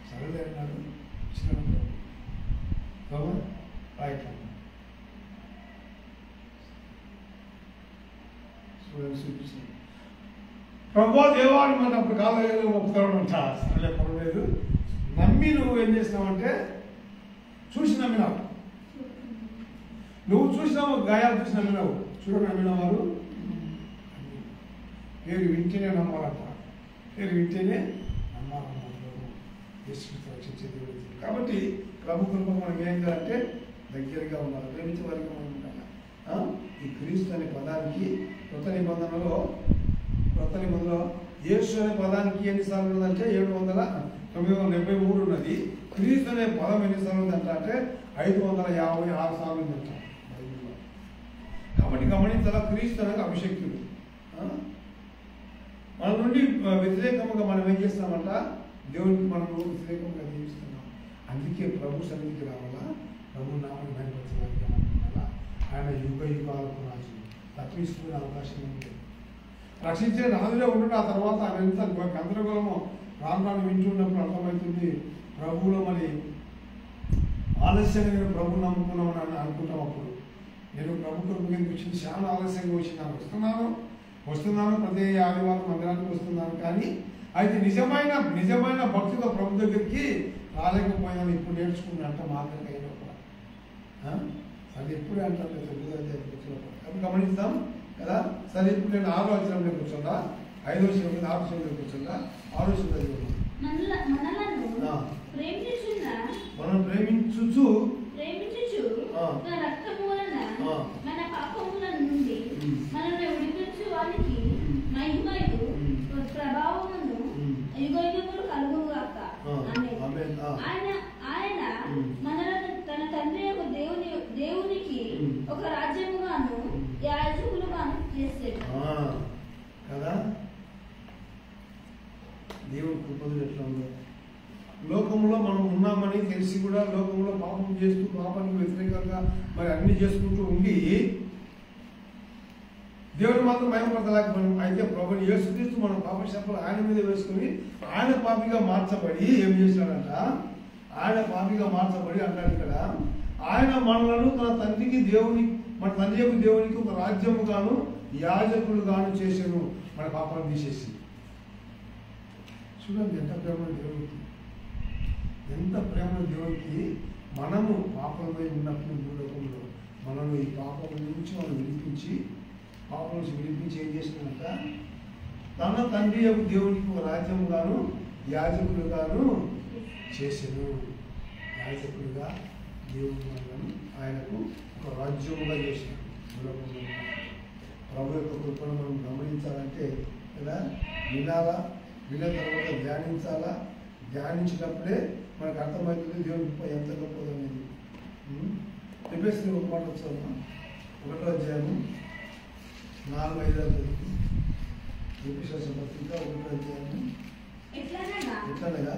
సరేలే అన్నాడు. రైట్ చూపిస్తాను. ప్రభా దేవాన్ని మనం అప్పుడు కాలేదు ఒప్పుతాడంట. సరేలే పర్వాలేదు. నమ్మి నువ్వు ఏం చేసినావంటే చూసి నమ్మినావు. నువ్వు చూసినావు, గాయాలు చూసి నమ్మినావు. చూడ నమ్మిన వారు పేరు వింటేనే నమ్మాలంట. పేరు వింటేనే నమ్మాలన్నారు. కాబట్టి ప్రభు కృప మనం ఏం చేయాలంటే దగ్గరగా ఉండాలి, ప్రేమించే వారికి మనం ఉండాలి. ఈ క్రీస్తు అనే పదానికి కొత్త నిబంధనలో యేసు అనే పదానికి ఎన్నిసార్లు ఉన్నదంటే 793 ఉన్నది. క్రీస్తు అనే పదం ఎన్నిసార్లు ఉందంట అంటే 556 సార్లు ఉందంట బైబిల్లో. కాబట్టి గమనించాలా, క్రీస్తు అనేది అభిషక్తుడు. మన నుండి వ్యతిరేకంగా మనం ఏం చేస్తామంట, దేవునికి మనం వ్యతిరేకంగా జీవిస్తున్నాం. అందుకే ప్రభు సన్నిధికి రావాలా, ప్రభు నామని భయపరచాలి. ఆయన యుగ యుగాలకు రాజు. తప్పించుకునే అవకాశం ఉంది. రక్షించే నాదులే ఉండడు. ఆ తర్వాత ఆయన ఎంత గందరగోళము రాను వింటున్నప్పుడు అర్థమవుతుంది. ప్రభువులో మరి ఆలస్యంగా నేను ప్రభు నమ్ముకున్నామని అనుకుంటాం. అప్పుడు నేను ప్రభు కొరకు ఎందుకు వచ్చింది, చాలా ఆలస్యంగా వచ్చినాను, వస్తున్నాను ప్రతి ఆదివారం మందిరానికి వస్తున్నాను. కానీ అయితే నిజమైన భక్తితో ప్రభు దగ్గరికి రాలేకపోయినాను. ఇప్పుడు నేర్చుకున్నట్ట మాకైనా కూడా అది ఎప్పుడే అంటారు అది గమనిస్తాం కదా. సరే, ఇప్పుడు నేను 6వ వచనంలో కూర్చుందా, 5వ వచనం 6వ వచనంలో కూర్చుందా, 6వ వచనం మనం ప్రేమించుచు తన రక్తము వలన మన పాపముల నుండి మనల్ని విడిపించు వానికి మహిమయు ప్రభావమును యుగయుగములు కలుగుగాక. ఆయన మనలను తన తండ్రి యొక్క దేవునికి ఒక రాజ్యముగాను యాజకులుగాను చేశాడు కదా. దేవుని కృపలు ఎట్లా ఉందో, లోకంలో మనం ఉన్నామని తెలిసి కూడా లోకంలో పాపం చేస్తూ పాపానికి వ్యతిరేకంగా మరి అన్ని చేసుకుంటూ ఉండి దేవుడు మాత్రం భయపడలేకపోయాం. అయితే ప్రభుని యేసుక్రీస్తు మన పాప శాపలు ఆయన మీద వేసుకుని ఆయన పాపిగా మార్చబడి ఏం చేశాడంట, ఆయన పాపిగా మార్చబడి అంటాడు ఇక్కడ, ఆయన మనలను తన తండ్రికి మన తండ్రి యొక్క దేవునికి ఒక రాజ్యముగాను యాజకులుగాను చేసాను. మన పాపాలను తీసేసి చూడండి ఎంత ప్రేమ దేవుడికి, ఎంత ప్రేమ దేవుడికి. మనము పాపంలో ఉన్నప్పుడు భూలోకంలో మనము ఈ పాపం నుంచి మనం విడిపించి పాపం నుంచి విడిపించి ఏం చేసినాక తన తండ్రి యొక్క దేవునికి ఒక రాజ్యముగాను యాజకులుగాను చేసెను. యాజకులుగా దేవుడు మనల్ని ఆయనకు ఒక రాజ్యముగా చేసినాడు. భూలోకంలో ప్రభు యొక్క కృపను మనం గమనించాలంటే కదా, వినాలా, విన్న తర్వాత ధ్యానించాలా, ధ్యానించినప్పుడే మనకు అర్థమవుతుంది దేవుని కృప ఎంత గొప్పదనేది. చెప్పేసి ఒక మాట వచ్చాను, 1వ అధ్యాయము 4-5 ఎపిసోడ్స్ పత్రిక 1వ అధ్యాయము ఎట్లనగా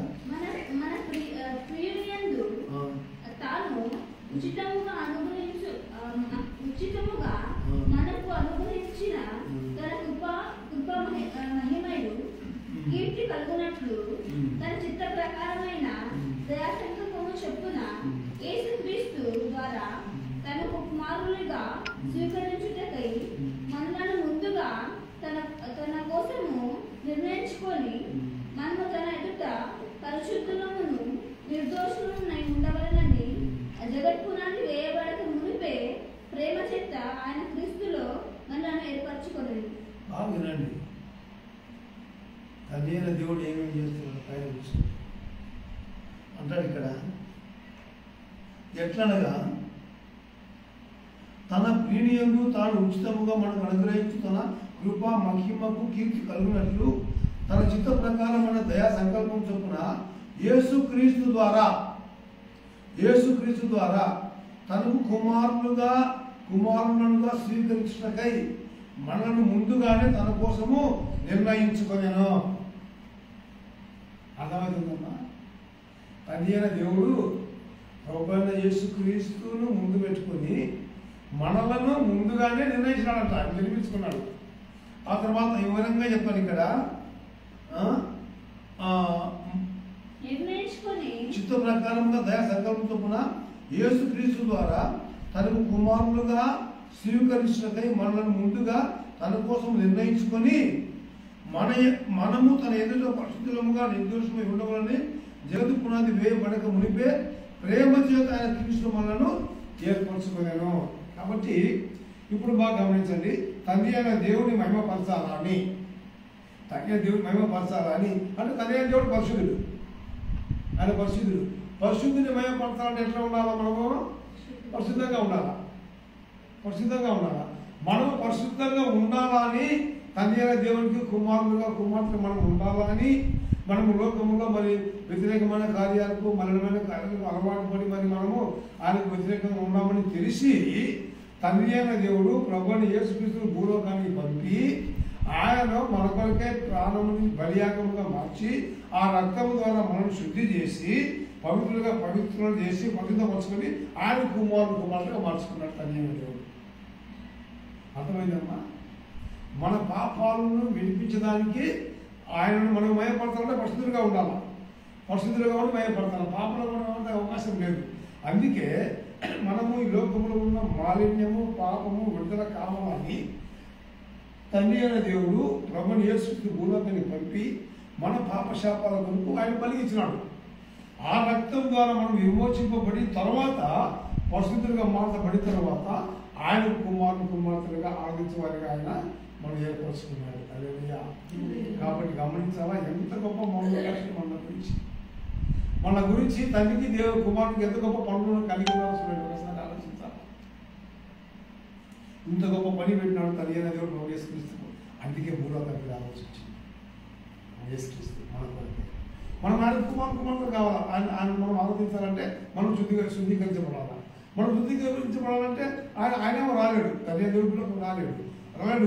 మన ప్రియునియందు తాను ఉచితముగా మనకు అనుగ్రహించిన తన కృప మహిమయు కీర్తి కలుగునట్లు తన చిత్త ప్రకారమైన దయాసంకల్పము చొప్పున యేసుక్రీస్తు ద్వారా తన కుమారులుగా స్వీకరించుటకై మనలను ముందుగా తన కోసము నిర్ణయించుకొని మనము తన ఎదుట పరిశుద్ధులమును నిర్దోషులమునై ఉండవలనని జగత్పునాది వేయబడక మునిపే ప్రేమ చేత ఆయన క్రీస్తులో మనల్ని ఏర్పరచుకోలేదు. వినండి, తండ్రి అయిన దేవుడు ఏమేమి చేస్తున్నాడు పైన అంటాడు ఇక్కడ. ఎట్లనగా తన ప్రీణియందు తాను ఉచితముగా మనకు అనుగ్రహించు తన కృప మహిమకు కీర్తి కలుగునట్లు తన చిత్త ప్రకారమైన దయా సంకల్పం చొప్పున యేసుక్రీస్తు ద్వారా తనకు కుమారులుగా స్వీకరించుటకై మనల్ని ముందుగానే తన కోసము నిర్ణయించుకొనెను. అర్థమవుతుందమ్మా. తండ్రి అయిన దేవుడు ప్రభువైన యేసుక్రీస్తును ముందు పెట్టుకుని మనలను ముందుగానే నిర్ణయించినాడంట, ఆయన నిర్మించుకున్నాడు. ఆ తర్వాత వివరంగా చెప్పాను ఇక్కడ, చిత్త ప్రకారంగా దయా సంకల్పం చొప్పున యేసుక్రీస్తు ద్వారా తనకు కుమారులుగా స్వీకరించినకై మనలను ముందుగా తన కోసం నిర్ణయించుకొని మనము తన ఎదుట పరిశుద్ధులముగా నిర్దోషమై ఉండవాలని జగత్తు పునాది వేయబడక మునిపే ప్రేమ చేత ఆయన క్రీస్తు మనలను ఏర్పరచుకున్నాను. కాబట్టి ఇప్పుడు బాగా గమనించండి, తండ్రి అయిన దేవుని మహిమపరచాలని, అంటే తండ్రి అయిన దేవుడు పరిశుద్ధుడు, ఆయన పరిశుద్ధుని మహిమపరచాలంటే ఎట్లా ఉండాలా? మనము పరిశుద్ధంగా ఉండాలా. మనము పరిశుద్ధంగా ఉండాలని తండ్రి అయిన దేవునికి కుమార్తె మనం ఉండాలని, మనము లోకంలో మరి వ్యతిరేకమైన కార్యాలకు మలినమైన కార్యాలకు అలవాటు పడి మరి మనము ఆయనకు వ్యతిరేకంగా ఉన్నామని తెలిసి తండ్రి అయిన దేవుడు ప్రభువుని యేసుక్రీస్తును భూలోకానికి పంపి ఆయన మన కొరకే ప్రాణముని బలియాగముగా మార్చి ఆ రక్తము ద్వారా మనల్ని శుద్ధి చేసి పవిత్రులు చేసి పవిత్రపరచుకొని ఆయన కుమారుడుగా మార్చుకున్నాడు తండ్రి అయిన దేవుడు. అర్థమైందమ్మా? మన పాపాలను విడిపించడానికి ఆయనను మనం మయపడతామంటే పరిశుద్ధులుగా ఉండాలి. పరిశుద్ధులుగా కూడా మయపడతాం. పాపంలో కూడా అవకాశం లేదు. అందుకే మనము ఈ లోకంలో ఉన్న మాలిన్యము పాపము విడుదల కావాలని తండ్రి అయిన దేవుడు ప్రభుని యేసుక్రీస్తు భూలోకాన్ని పంపి మన పాపశాపాల కొరకు ఆయన బలిగించినాడు. ఆ రక్తం ద్వారా మనం విమోచింపబడి తర్వాత పరిశుద్ధులుగా మార్చబడిన తర్వాత ఆయన కుమార్తెలుగా ఆరాధించేవారిగా ఆయన మనం ఏర్పరుచుకున్నాడు. హల్లెలూయా. కాబట్టి గమనించాలా ఎంత గొప్ప మౌనలక్ష్యం మన గురించి తండ్రికి దేవుడు కుమారుడికి ఎంత గొప్ప పనులను కలిగి ఒకసారి ఆలోచించాలి. ఇంత గొప్ప పని పెట్టినాడు తల్లి అయిన దేవుడు మనం యేసుక్రీస్తు. అందుకే భూలోకానికి రావాల్సి వచ్చింది. యేసుక్రీస్తు మన కొరకు మనం ఆయన కుమార్తెలు కావాలా. ఆయన మనం ఆరాధించాలంటే మనం శుద్ధీకరించబడాలా. మనం శుద్ధీకరించబడాలంటే ఆయన రాలేడు. తల్లి దేవుడు రాలేడు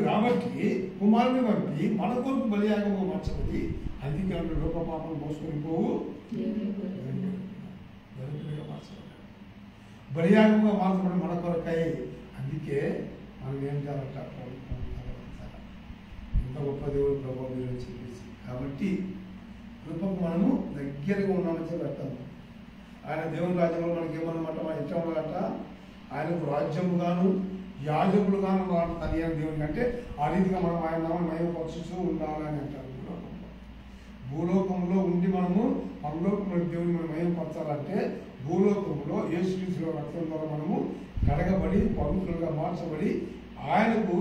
కాబట్టి కుమారుని పంపి మన కొరకు బలియాగంగా మార్చబడి అందుకే లోక పాపం మోసుకొని పోవు బలియాగంగా మార్చబడి మన కొరకై. అందుకే మనం ఏం చేయాలంట ఎంత గొప్ప దేవుడు ప్రభావం మీరు చెప్పేసి. కాబట్టి కృపకు మనము దగ్గరగా ఉన్నామని చెప్పి అర్థం. ఆయన దేవుని రాజ్యంలో మనకి ఏమన్నమాట మన ఇష్టం ఉన్నదట. ఆయనకు రాజ్యముగాను యాజకులుగాను తల్లి అయిన దేవునికి అంటే ఆ రీతిగా మనం ఆయన నామని మహిమపరుస్తూ ఉండాలని అంటారు. భూలోకంలో ఉండి మనము పరలోకంలో దేవుని మనం మహిమపరచాలంటే భూలోకంలో యేసుక్రీస్తు రక్తం ద్వారా మనము కడగబడి పవిత్రులుగా మార్చబడి ఆయనకు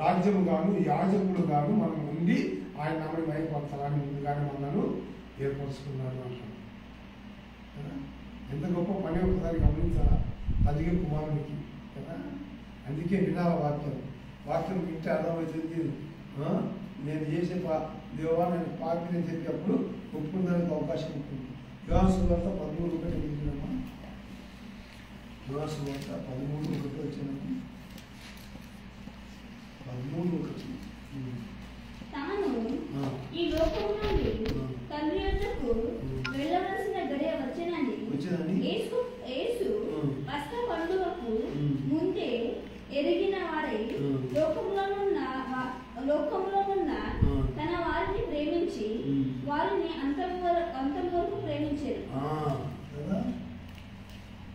రాజ్యముగాను యాజకులుగాను మనం ఉండి ఆయన నామని మహిమపరచాలని ముందుగానే మనను ఏర్పరచుకున్నాడు అంటారు. ఎంత గొప్ప పని ఒకసారి గమనించాలా అందుకే కుమారునికి కదా. అందుకే వినాల వాక్యం వింటే అర్థమవుతుంది. నేను చేసే దేవా నేను పాపిని చెప్పేటప్పుడు ఒప్పుకునేందుకు అవకాశం ఉంటుంది. యోహాను సువార్త 13:1 వింటున్నామా? యోహాను సువార్త 13:1 వచ్చినప్పుడు 13:1 తాను ఈ లోకం నుండి తండ్రి యొద్దకు వెళ్ళవలసిన గడియ వచ్చెనని యేసు పస్కా పండుగకు ముందే ఎరిగిన వాడై లోకంలోనున్న తన వారిని ప్రేమించి వారిని అంతం వరకు ప్రేమించారు.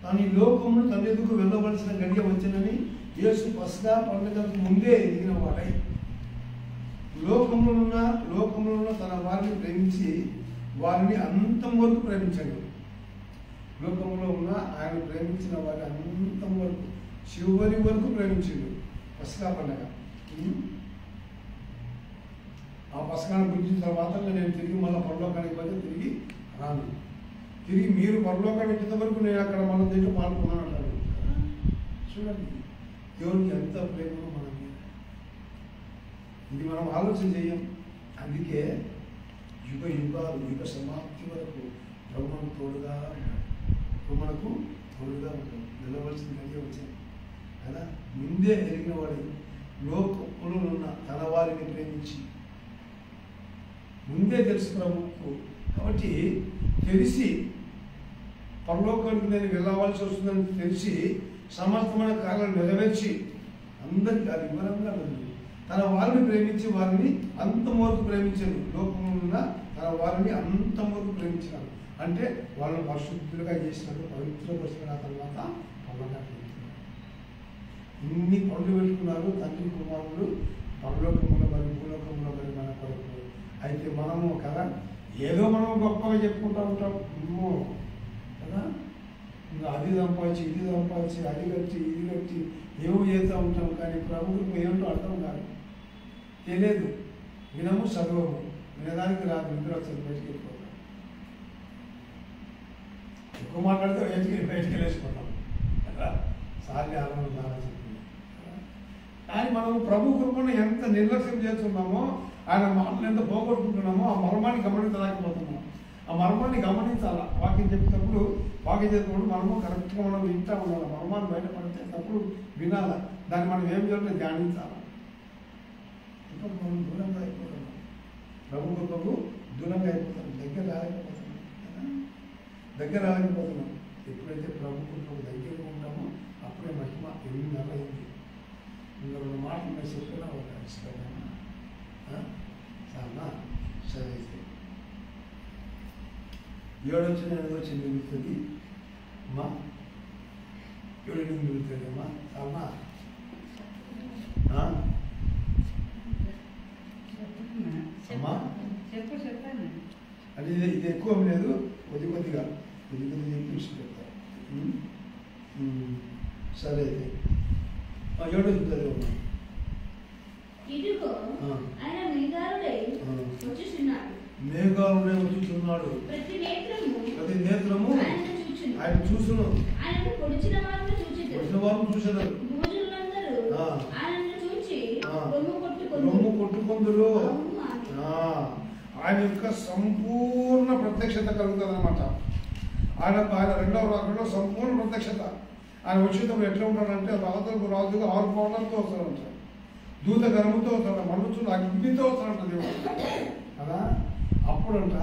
తాను ఈ లోకమును తన ఎదుగు వెళ్ళవలసిన గడియ వచ్చనని యేసు పస్కా పండుగకు ముందే ఎదిగిన వాడై లోకంలో ఉన్న తన వారిని ప్రేమించి వారిని అంతం వరకు ప్రేమించాడు. లోకంలో ఉన్న ఆయన ప్రేమించిన వారిని అంతం వరకు చివరి వరకు ప్రేమించాడు. పస్కా పండుగ ఆ పస్కాన్ని గురించిన తర్వాత నేను తిరిగి మళ్ళీ పరలోకానికి పోతే తిరిగి రాను. తిరిగి మీరు పరలోకానికి వచ్చేంత వరకు నేను అక్కడ మన దీంట్లో పాల్గొన్నాను అంటాడు. చూడండి దేవునికి ఎంత ప్రేమో మన మీద. ఇది మనం ఆలోచన చేయం. అందుకే యుగ సమాప్తి వరకు ప్రభువుకు తోడుగా ఉంటాడు. నిలవలసిన గడియ వచ్చింది కదా. ముందే ఎరిగిన వాడు లోకంలో ఉన్న తన వారిని ప్రేమించి ముందే తెలుసు ప్రభువుకు. కాబట్టి తెలిసి పరలోకానికి నేను వెళ్ళవలసి వస్తుందని తెలిసి సమస్తమైన కార్యాలు నెరవేర్చి అందరికీ అది వివరంగా తన వారిని ప్రేమించి వారిని అంతం వరకు ప్రేమించాను. లోకంలో ఉన్న తన వారిని అంతం వరకు ప్రేమించినాడు అంటే వాళ్ళని పరిశుద్ధులుగా చేసినట్టు పవిత్రపరిచిన తర్వాత పరలోకానికి వెళ్తున్నారు. ఇన్ని పనులు పెట్టుకున్నారు తండ్రి కుమారులు పరలోకంలో మరి భూలోకంలో మరి మన కొరకు. అయితే మనము కదా ఏదో మనం గొప్పగా చెప్పుకుంటూ ఉంటాం కదా. ఇంకా అది సంపాదించి ఇది సంపాదించి అది కట్టి ఇది కట్టి ఏమో చేస్తూ ఉంటాం. కానీ ప్రభుత్వం ఏమిటో అర్థం కాదు, తెలియదు. వినము చదవము, వినడానికి రాదు, నిద్ర వచ్చేది బయటికి వెళ్ళిపోతాం. ఎక్కువ మాట్లాడితే బయటికి వెళ్ళేసిపోతాం కదా. సార్లు ఆనందం చాలా చెప్తుంది. కానీ మనం ప్రభు కృపను ఎంత నిర్లక్ష్యం చేస్తున్నామో ఆయన మాటలు ఎంత పోగొట్టుకుంటున్నామో ఆ మర్మాన్ని గమనించలేకపోతున్నాం. ఆ మర్మాన్ని గమనించాలా. వాక్యం చెప్పేటప్పుడు మనము కరెక్ట్గా మనం వింటా ఉండాలి. మర్మాన్ని బయటపడిచేటప్పుడు వినాలా. దాన్ని మనం ఏం చేయాలంటే ధ్యానించాలా. ఇప్పుడు మనం దూరంగా అయిపోతున్నాం. ప్రభు కృపకు దూరంగా అయిపోతాం. దగ్గర రాలేకపోతున్నాం. ఎప్పుడైతే ప్రభు కృపకు దగ్గరగా ఉంటామో అప్పుడే మహిమ 8:30 అయింది. ఇంకా 2 మాటలు మీరు చెప్పినా ఒక ఇష్టమేనా చాలా సరే అయితే 7 వచ్చిన 8 వచ్చింది మిగులుతుంది అమ్మా 7 8 మిగులుతుంది అమ్మా చాలా అమ్మా చెప్పండి అంటే ఇది ఎక్కువ లేదు కొద్దిగా చూసి పెడతారు సరే అయితే 7 వచ్చింది అమ్మా ఇదిగో ఆయన మేఘాలుడై వచ్చుచున్నాడు ప్రతి నేత్రము ఆయన చూసును ఆయనను పొడిచిన వారిని చూసేదారు భోజనులందరూ ఆయనను చూచి రొమ్ము కొట్టుకుందరు ఆయన యొక్క సంపూర్ణ ప్రత్యక్షత కలుగుతుంది అనమాట. ఆయన రెండవ రాకడలో సంపూర్ణ ప్రత్యక్షత. ఆయన వచ్చేటప్పుడు ఎట్లా ఉంటాడంటే రాజుకు 6 పౌర్ణాలతో వస్తాడంట, దూత గర్భంతో వస్తాడు, మనుషులు అగ్నితో వస్తాడంట దేవుడు కదా. అప్పుడంట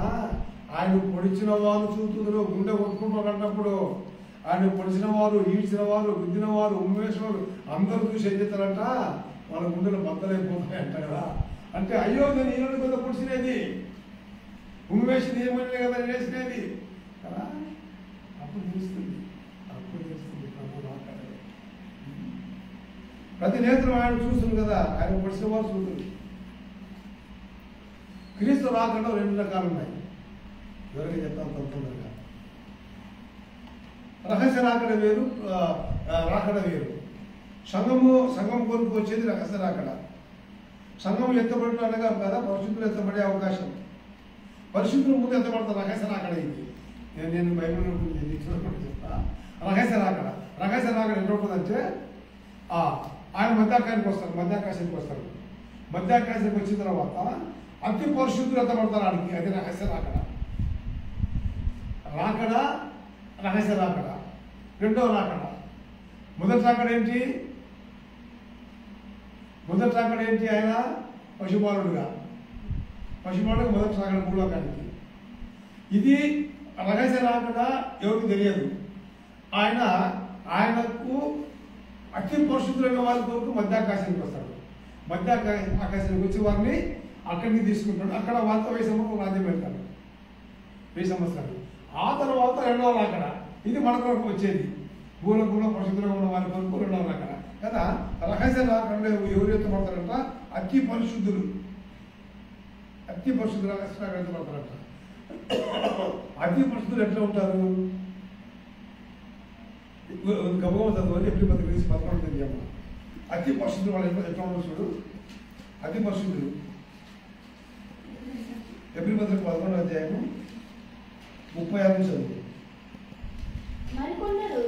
ఆయన పొడిచిన వారు చూతున్నారు, గుండె కొట్టుకుంటారంటప్పుడు ఆయన పొడిచిన వారు, ఈడ్చిన వారు, గుద్దిన వారు, ఉమ్మేసిన వారు అందరూ చూసి ఏం చేస్తారంట, వాళ్ళ గుండెలు బద్దలైపోతాయంట కదా. అంటే అయ్యో నేను ఈయన కదా పొడిచినది, ఉమ్మేసింది ఏమని కదా వేసినది కదా. అప్పుడు తెలుస్తుంది ప్రతి నేత్రం ఆయన చూస్తుంది కదా, ఆయన పొడిచిన వారు చూస్తుంది. క్రీస్తు రాకడ 2 రకాలు ఉన్నాయి, ఎవరికి చెప్తాను తప్పకుండా. రహస్య రాకడ వేరు, రాకడ వేరు. సంఘం కొరకు వచ్చేది రహస్య రాకడ. సంఘం ఎత్తబడిన అనగా కదా పరిశుద్ధులు ఎత్తబడే అవకాశం. పరిశుద్ధులు ముందు ఎత్తబడతారు, రహస్య రాకడ ఇది. నేను బైబిల్ చెప్తా. రహస్య రాకడ ఎట్లా ఉంటుందంటే ఆయన మధ్యాకాశానికి వస్తారు. మధ్యాకాశానికి వచ్చిన తర్వాత అతి పరిశుద్ధులు ఎత్తబడతారు ఆడికి, అది రహస్య రాకడ. రహస్య రాకడ. రెండవ రాకడ. మొదటి రాకడ ఏంటి? ఆయన పశుపాలుడుగా మొదటి రాకడ భూలోకానికి. ఇది రహస్య రాకడ ఎవరికి తెలియదు. ఆయనకు అతి పరిశుద్ధులైన వాళ్ళ కొరకు మధ్యాకాశానికి వస్తాడు. మధ్యాకాశానికి వచ్చి వారిని అక్కడికి తీసుకుంటాడు. అక్కడ వాళ్ళతో 1000 సంవత్సరాలు రాజ్యం పెడతాడు, 1000 సంవత్సరాలు. ఆ తర్వాత రెండవ రాకడ, ఇది మన కొరకు వచ్చేది. భూలోకంలో పరిశుద్ధంగా ఉన్న వారి కొరకు రెండవ రాకడ కదా. రహస్య రాకడలో ఎవరు ఎత్తబడతారంట? అతి పరిశుద్ధులు రహస్య రాకడ ఎత్తబడతారంట. అతి పరిశుద్ధులు ఎట్లా ఉంటారు? గమనం చదువు ఎప్పుడు 11 తెలియమ్మా. అతి పరిశుద్ధులు వాళ్ళు ఎట్లా ఉంటారు చూడు. అతి పరిశుద్ధులు ఎప్పుడు 11వ అధ్యాయము 36 చదువు. మరికొందరు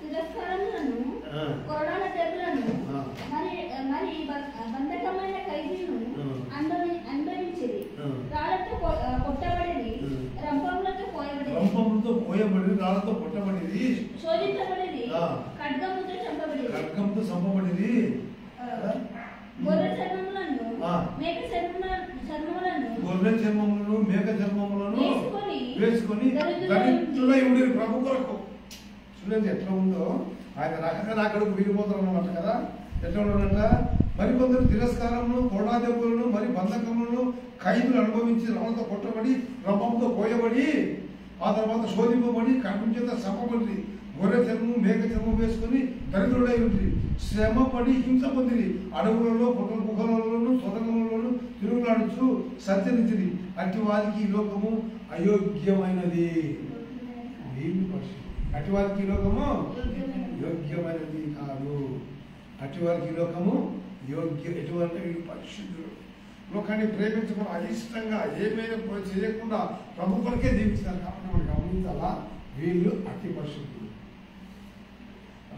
తిరస్కారములను, కొరడాల దెబ్బలను, మరి బంధకమైన ఖైదీలను అనుభవించిరి. రాళ్లతో కొట్టబడిరి, రంపములతో కోయబడిరి, రాళ్లతో కొట్టబడిరి, శోధించబడిరి, ఖడ్గముతో చంపబడిరి. గొర్రె చర్మములను, మేక చర్మములను వేసుకొని దరిద్రులై ఉండి ప్రభు కొరకు. చూడండి ఎట్లా ఉందో. ఆయన రహస్య రాకడకు వెళ్ళిపోతారు అన్నమాట కదా. ఎట్లా ఉన్నాడంట? మరికొందరు తిరస్కారమును, కొరడా దెబ్బలను, మరి బంధకములను, ఖైదులు అనుభవించి రాళ్లతో కొట్టబడి, రంపంతో కోయబడి, ఆ తర్వాత శోధింపబడి, కంఠం చేత చంపబడి, గొర్రె చర్మం, మేక చర్మం వేసుకుని దరిద్రుడై ఉండి శ్రమపడి హింస పొందిరి. అడవులలో, గుహలలోను, సొరంగములలోను తిరుగులాడుచు సంచరించిరి. అట్టి వారికి ఈ లోకము అయోగ్యమైనది. అట్టి వారికి ఈ లోకము యోగ్యమైనది కాదు. అట్టి వారికి ఈ లోకము ఎటువంటి పరిశుద్ధులు. లోకాన్ని ప్రేమించకుండా అయిష్టంగా ఏమైనా చేయకుండా ప్రభు కొరకే జీవించారు. కాబట్టి మనం గమనించాలా, వీళ్ళు అతి పరిశుద్ధులు.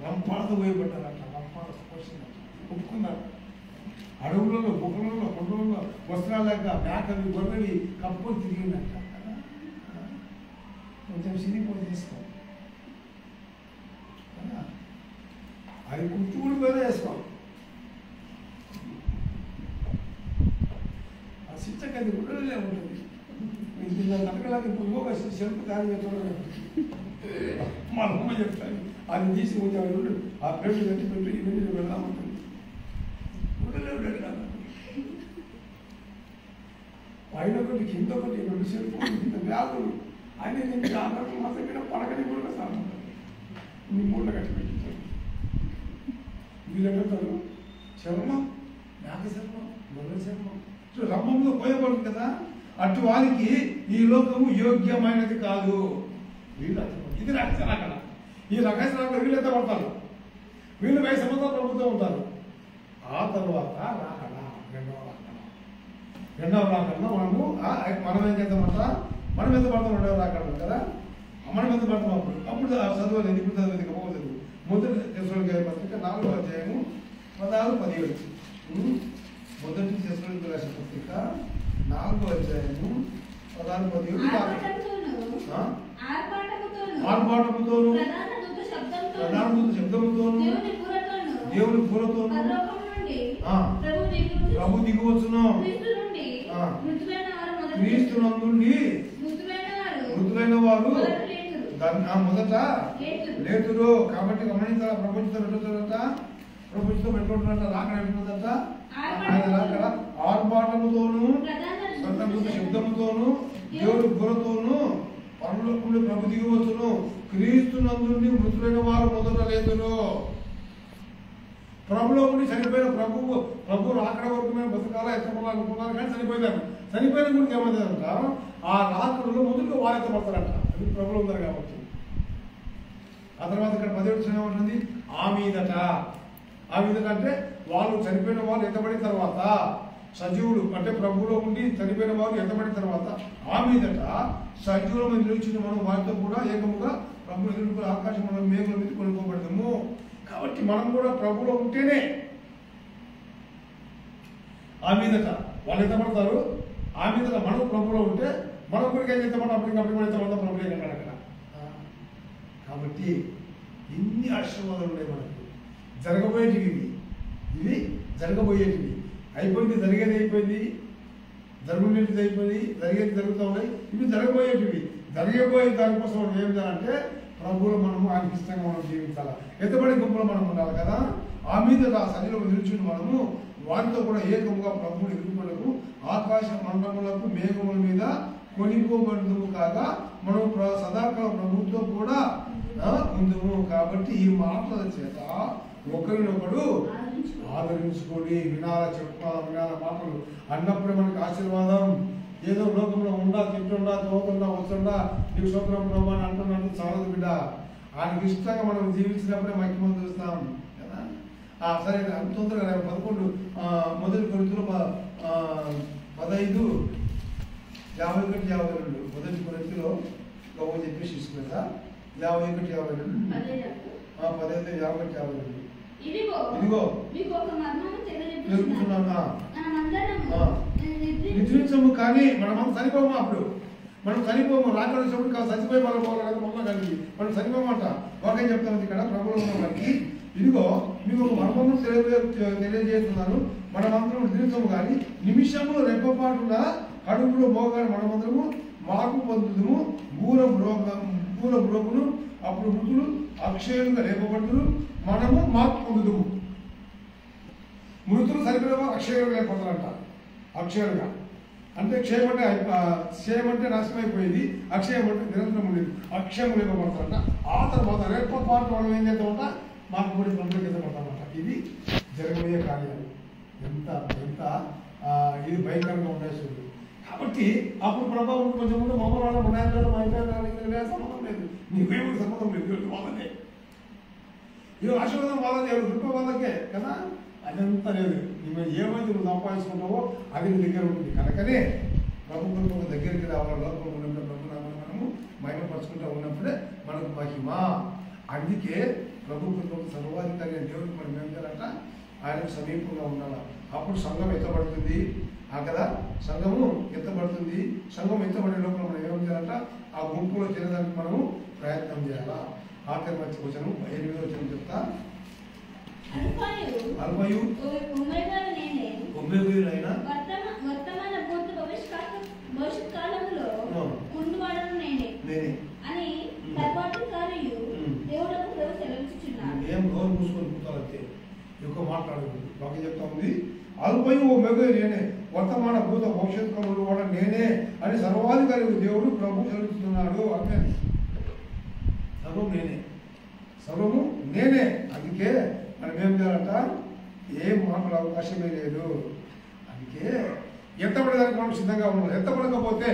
రంపాలతో పోయబడ్డారట, రంపాల ఒప్పుకున్నారు. అడవులలో, గుహలలో, కొండలలో వస్త్రాలేక మేకలు, గొర్రెలు కప్పుకొని తిరిగినట్ట. కొంచెం సిరిపోయి తీసుకో, అది కుట్టుకుడి మీద వేసుకోవాలి. ఆ శిక్షకది గుడ్డలే ఉంటుంది. మీకు నడకలాగా ఇంకొక సెల్ఫ్ దాని మా అమ్మ చెప్తాను, అది తీసి ఉంచాడు, ఆ ప్లేట్లు కట్టి పెట్టి ఇవన్నీ వెళ్దామంటుంది. పైన ఒకటి కింద ఒకటి 2 సెల్ ఫోన్లు కింద బ్యాగులు అన్ని నేను ఆంధ్రలో మాత్రం మీద పడకని కూడా సార్ నీ మూల కట్టి పెట్టించాను. వీళ్ళెంటారు చర్మం మేక చర్మం గొర్రె చర్మం రమ్మంలో పోయబడుతుంది కదా. అటు వారికి ఈ లోకము యోగ్యమైనది కాదు. వీళ్ళు ఇది రహస్యం అక్కడ. ఈ రహస్యంలో వీళ్ళు ఎంత పడతారు, వీళ్ళు 10 సంవత్సరాలు ప్రభుత్వం ఉంటారు. ఆ తర్వాత రాకడా రెండవ రాకడా మనం ఏం చేద్దామంట, మనం ఎంత పడతాం రెండవ రాకడా కదా. మనం ఎంత పడతాం అప్పుడు చదవలేదు, ఇప్పుడు చదవలేదు పోలేదు. మొదటి తెస్సలోనికీయుల పత్రిక 4వ అధ్యాయము 16-17. మొదటి తెస్సలోనికీయుల రాసిన పత్రిక 4వ అధ్యాయము 16-17. ఆర్భాటముతోను ప్రధాన దూత శబ్దముతోను దేవుని పూలతోను ప్రభు దిగువచ్చును. క్రీస్తు నుండి మృతులైన వారు మొదట లేతురు. కాబట్టి గమనించాల ప్రపంచంతో పెట్టుకుంటున్నట్ట రాకడ ఎట్లుందంట. ఆయన రాకడ ఆర్భాటముతోను శబ్దముతోను దేవుడి బుర్రతోను పరలోకములో ప్రభు దిగివచ్చును. క్రీస్తు నందుండి మృతులైన వారు మొదట లేతురు. ప్రభులో ఉండి చనిపోయిన ప్రభు రాకడ వరకు మేము బతకాల ఎత్తపడాలనుకున్నారు కానీ చనిపోయినారు. చనిపోయిన గురించి ఏమైందంట, ఆ రాకడలో మొదలుగా వారు ఎత్తపడతారంట. అది ప్రభులో ఉన్నారు కాబట్టి. ఆ తర్వాత ఇక్కడ 17 ఏమంటుంది, ఆ మీదట అంటే వాళ్ళు చనిపోయిన వాళ్ళు ఎత్తబడిన తర్వాత, సజీవులు అంటే ప్రభువులో ఉండి చనిపోయిన వారు ఎత్తబడిన తర్వాత ఆ మీదట సజీవుల మీద నిలిచిన మనం వారితో కూడా ఏకముగా ప్రభు ఎదుర్కొనే ఆకాశం మనం మేఘల మీద కొనుక్కోబడతాము. కాబట్టి మనం కూడా ప్రభులో ఉంటేనే ఆ మీదట వాళ్ళు ఎత్తబడతారు. ఆ మీదట మనం ప్రభులో ఉంటే మనం కూడా ఏం చేస్తామంటే అప్పటికప్పుడు కూడా ఎత్తబడతాం ప్రభులే కట్టాడు అక్కడ. కాబట్టి ఇన్ని ఆశీర్వాదాలు ఉన్నాయి మనకు. జరగబోయేటివి ఇవి జరగబోయేటివి. అయిపోయింది, జరిగేది అయిపోయింది, జరుగుండేది అయిపోయింది, జరిగేది జరుగుతూ ఉన్నాయి. ఇవి జరగబోయేటివి. జరగబోయే దానికోసం మనం ఏం చేయాలంటే ప్రభువులో మనము ఆయనకి ఇష్టంగా మనం జీవించాలి. ఎత్తబడి గుంపులో మనం ఉండాలి కదా. ఆ మీద ఆ శరీరంలో నిలిచి మనము వారితో కూడా ఏకముగా ప్రభువుని ఎదుర్కొనకు ఆకాశ మండలములకు మేఘముల మీద కొనిపోబడుదుము కాగా మనం సదాకాల ప్రభుత్వం కూడా ఉందుము. కాబట్టి ఈ మాటల చేత ఒకరినొకడు ఆదరించుకొని వినాల మాటలు అన్నప్పుడే మనకి ఆశీర్వాదం. ఏదో లోకంలో ఉండా తింటుండా తోకుండా వస్తుండా నీకు స్వతంత్రం ప్రభు అని అంటున్నట్టు చాలదు బిడ్డ. ఆయనకి ఇష్టంగా మనం జీవించినప్పుడే మహిమ చూస్తాం కదా. సరే అంత తొందరగా 11 మొదటి కొరింథీయులు 15:51-52 మొదటి కొరింథీయులో గొప్ప చెప్పేసి తీసుకున్నా 51-52 15:51-52 ఇదిగో తెలుపుతున్నానా నిద్రించము కానీ మనమంతా చనిపోము. అప్పుడు మనం చనిపోము. రాకడ వచ్చినప్పుడు చచ్చిపోయి మనం పోవాలి మొన్న కలిగి మనం చనిపోమంట. వాకేం చెప్తాను ఇక్కడ ప్రభువులో ఉన్న వారికి, ఇదిగో మీకు ఒక మర్మము తెలియజేస్తున్నాను, మనమందరం నిద్రించము కానీ నిమిషము రెప్పపాటున కడుపులో మోగాడు మనమందరము మాకు పొందుదుము పూల బ్రోగును. అప్పుడు మృతులు అక్షయులుగా లేపబడుతురు, మనము మార్పు పొందుదుము. మృతులు సరిపోయిన అక్షయులుగా లేకపోతారంట. అక్షయులుగా అంటే క్షయం అంటే నాశనం అయిపోయింది, అక్షయం అంటే నిరంతరం ఉండేది. అక్షయం లేపబడతారంట. ఆ తర్వాత రేపు పాటు మనం ఏం చేద్దామంట, మాకు కూడా ప్రభుత్వం ఎత్తపడతామంట. ఇది జరగబోయే కార్యాలు. ఎంత ఎంత ఇది భయంకరంగా ఉంటాయి. కాబట్టి అప్పుడు ప్రభావం కొంచెం ముందు మమ్మల్ని మా ఇంటి సంబంధం లేదు, నీకేమి సంబంధం లేదు, వాళ్ళకే ఇది ఆశీర్వాదం వాళ్ళదే, దుఃఖ వాళ్ళకే కదా. అదంతా లేదు. నువ్వు ఏమైతే నువ్వు సంపాదించుకుంటావో అది నీ దగ్గర ఉంటుంది. కనుకనే ప్రభు కృపకు దగ్గరికి రావాలి. లోపల ఉన్నప్పుడు ప్రభు నామని మనము మహిమపరుచుకుంటూ ఉన్నప్పుడే మనకు మహిమ. అందుకే ప్రభు కృపకు సర్వాధికారి దేవుడికి మనం ఏం చేయాలంట, ఆయనకు సమీపంగా ఉండాలి. అప్పుడు సంఘం ఎత్తబడుతుంది కదా. సంఘము ఎత్తబడుతుంది. సంఘం ఎత్తబడే లోపల మనం ఏం చేయాలంట, ఆ గుంపులో చేరడానికి మనము ప్రయత్నం చేయాలా. ఆఖరి మంచి వచనం 8వ వచనం చెప్తా. అల్పయు ఉభయులైన ఏం గౌరవ మూసుకొని కూతారంతే ఎక్కువ మాట్లాడకూడదు. బాగా చెప్తా ఉంది అల్పయు ఓ మెగు నేనే, వర్తమాన భూత భవిష్యత్ కాలంలో కూడా నేనే అని సర్వాధికారి దేవుడు ప్రభు చదువుతున్నాడు. అంటే సర్వం నేనే, సర్వము నేనే. అందుకే మనం ఏం చేయాలంట, ఏం మాటలు అవకాశమే లేదు. అందుకే ఎత్తబడేదానికి మనం సిద్ధంగా ఉన్నాం. ఎత్తబడకపోతే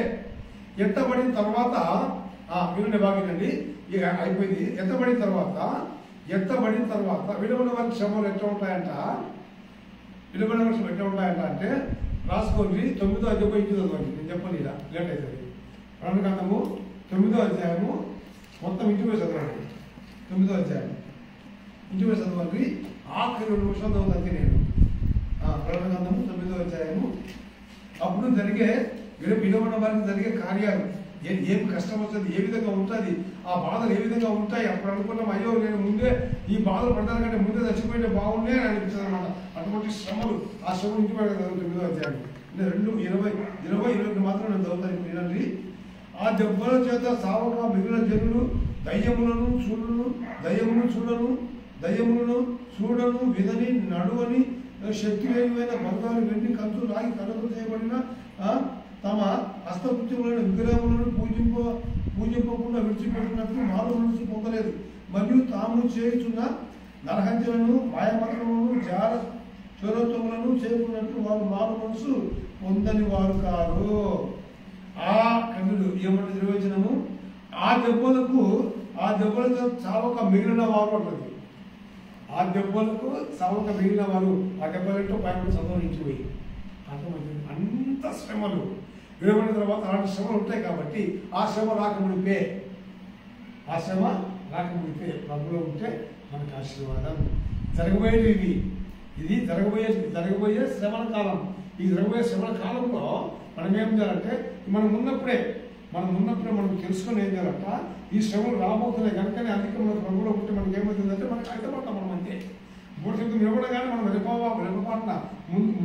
ఎత్తబడిన తర్వాత వినండి బాగండి, ఇక అయిపోయింది. ఎత్తబడిన తర్వాత విలువైన వారి శ్రమలు ఎట్లా ఉంటాయంట, విలువైన వర్షం ఎట్లా ఉంటాయంట అంటే రాసుకోండి. 9వ అధ్యాయం ఇంటి చదవండి. నేను చెప్పండి, ఇలా లేట్ అవుతుంది. ప్రణకాంతము 9వ అధ్యాయము మొత్తం ఇంటి పోయి చదవండి. 9వ అధ్యాయం ఇంటి పోయి చదవండి. ఆఖరి 2 నిమిషాలు చదువుతాను నేను. ప్రణకాంతము 9వ అధ్యాయము. అప్పుడు జరిగే విలువైన వారికి జరిగే కార్యాలు, ఏం కష్టం వస్తుంది, ఏ విధంగా ఉంటుంది, ఆ బాధలు ఏ విధంగా ఉంటాయి. అప్పుడు అనుకున్నాం, అయ్యో నేను ముందే ఈ బాధలు పడతాను కంటే ముందే చచ్చిపోయితే బాగుండే అని అనిపిస్తుంది అనమాట. అటువంటి శ్రమలు, ఆ శ్రమ ఇంటి పైన చదువుతుంది 9వ అధ్యాయం. 2:20 మాత్రం నేను చదువుతాను. వినండి. ఆ దెబ్బల చేత సావక మిగిలిన జనులు దయ్యములను చూడను వినని నడువని శక్తి లేనివైన బంగారు వెండి కంచు రాగి కలతో చేయబడిన తమ హస్తకృత్యములైన విగ్రహములను పూజింపకుండా విడిచిపెట్టినట్లు మారు మనసు పొందలేదు. మరియు తాము చేయుచున్న నరహత్యలను మాయమంత్రములను చోరత్వములను చేయకున్నట్లు వారు మారు మనసు పొందని వారు కాదు. ఆ కన్నులు ఏమంటే నిర్వచనము, ఆ దెబ్బలతో చావక మిగిలిన వారు అంటుంది. ఆ దెబ్బలకు చావక మిగిలిన వారు, ఆ దెబ్బలతో పైన సంతోషించిపోయి అర్థమవుతుంది. అంత శ్రమలు విలువైన తర్వాత అలాంటి శ్రమలు ఉంటాయి. కాబట్టి ఆ శ్రమ రాకముడిపే ప్రభులో ఉంటే మనకు ఆశీర్వాదం. జరగబోయేది ఇది జరగబోయే శ్రమల కాలం. ఈ జరగబోయే శ్రమల కాలంలో మనం ఏం చేయాలంటే, మనం ఉన్నప్పుడే మనం తెలుసుకొని ఏం చేయాలంట, ఈ శ్రమలు రాబోతున్నాయి కనుకనే అందుకే మన ప్రభులో ఉంటే మనకి ఏమవుతుందంటే మనకి అయితపడతాం. మనం అంతే మూడు నిలబడగానే మనం రెప్పపాటున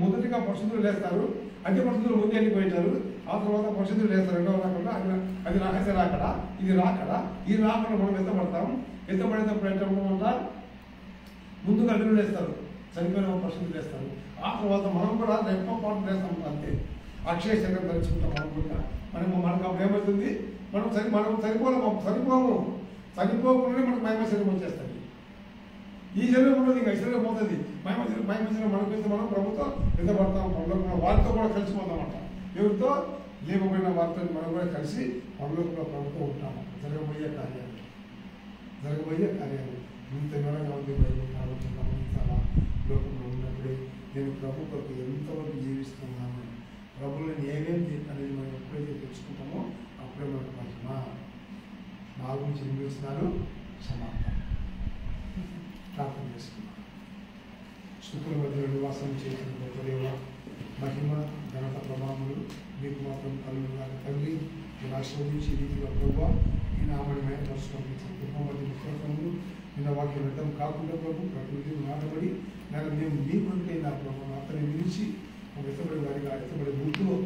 మొదటిగా పరిస్థితులు లేస్తారు. అన్ని పరిస్థితులు ముందు వెళ్ళిపోయింటారు. ఆ తర్వాత పరిస్థితులు లేస్తారు. రెండవ రాకుండా అది రాకతే రాకడా, ఇది రాకడా, ఈ రాకుండా మనం ఎత్తపడతాం. ఎత్తపడేటప్పుడు ఏంటంట, ముందుగా అడ్డులు లేస్తారు, చనిపోయిన పరిస్థితులు లేస్తారు. ఆ తర్వాత మనం కూడా రెప్పపాటు లేస్తాం. అంతే అక్షయ శరీరం ధరించుకుంటాం. మనం కూడా మనకు అప్పుడు ఏమవుతుంది, మనం చనిపోకుండానే మనకు మహిమ శరీరం వచ్చేస్తుంది. ఈ శరీరం ఉన్నది ఇంకా శరీరం పోతుంది. మహిమ శరీరం మనకు మనం ప్రభుత్వం ఎత్తపడతాం. పనులకు వారితో కూడా కలిసిపోతామంట. ఎవరితో లేకపోయిన వారితో మనం కూడా కలిసి పనులకు ప్రభుత్వం ఉంటాము. జరగబోయే కార్యాలు ఇంత వివరంగా ఉంది. బైబిల్ కాబట్టి గమనించాలా. లోకంలో ఉన్నప్పుడే నేను ప్రభుత్వకు ఎంతవరకు జీవిస్తున్నాను, ప్రభువుని ఏమేమి అనేది మనం ఎప్పుడైతే తెలుసుకుంటామో అప్పుడే మనకు మహిమ. 4-8 సమాప్తం. ప్రార్థన చేసుకున్నాం. స్తుతుల మధ్యలో నివాసం చేసిన గొప్పదేవ, మహిమ ఘనత ప్రభావములు మీకు మాత్రం కలుగుగా తండ్రి. మీరు ఆశీర్వదించి రీతిగా ప్రభావ ఈ నామని మేరపరుచుకోండి. కృపమతి ముఖ్యములు నిన్న వాక్యం వ్యర్థం కాకుండా ప్రభు ప్రకృతి నాటబడి మేము మీ కొనుకైనా ప్రభావం అతన్ని నిలిచి ఎత్తబడి వారిగా ఎత్తబడే గుర్తులో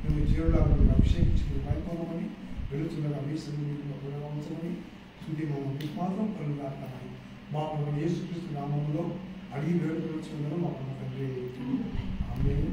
మేము జీవులాగా అభిషేకించి భయపడమని వెళుతున్నగా మీ సన్నిధిలో పునరాంశమని శుద్ధి మీకు మాత్రం కలుగుతామని బాబు యేసుక్రీస్తు నామంలో అడిగి వేడుకొచ్చుకుందాం మా తండ్రి. ఆమేన్.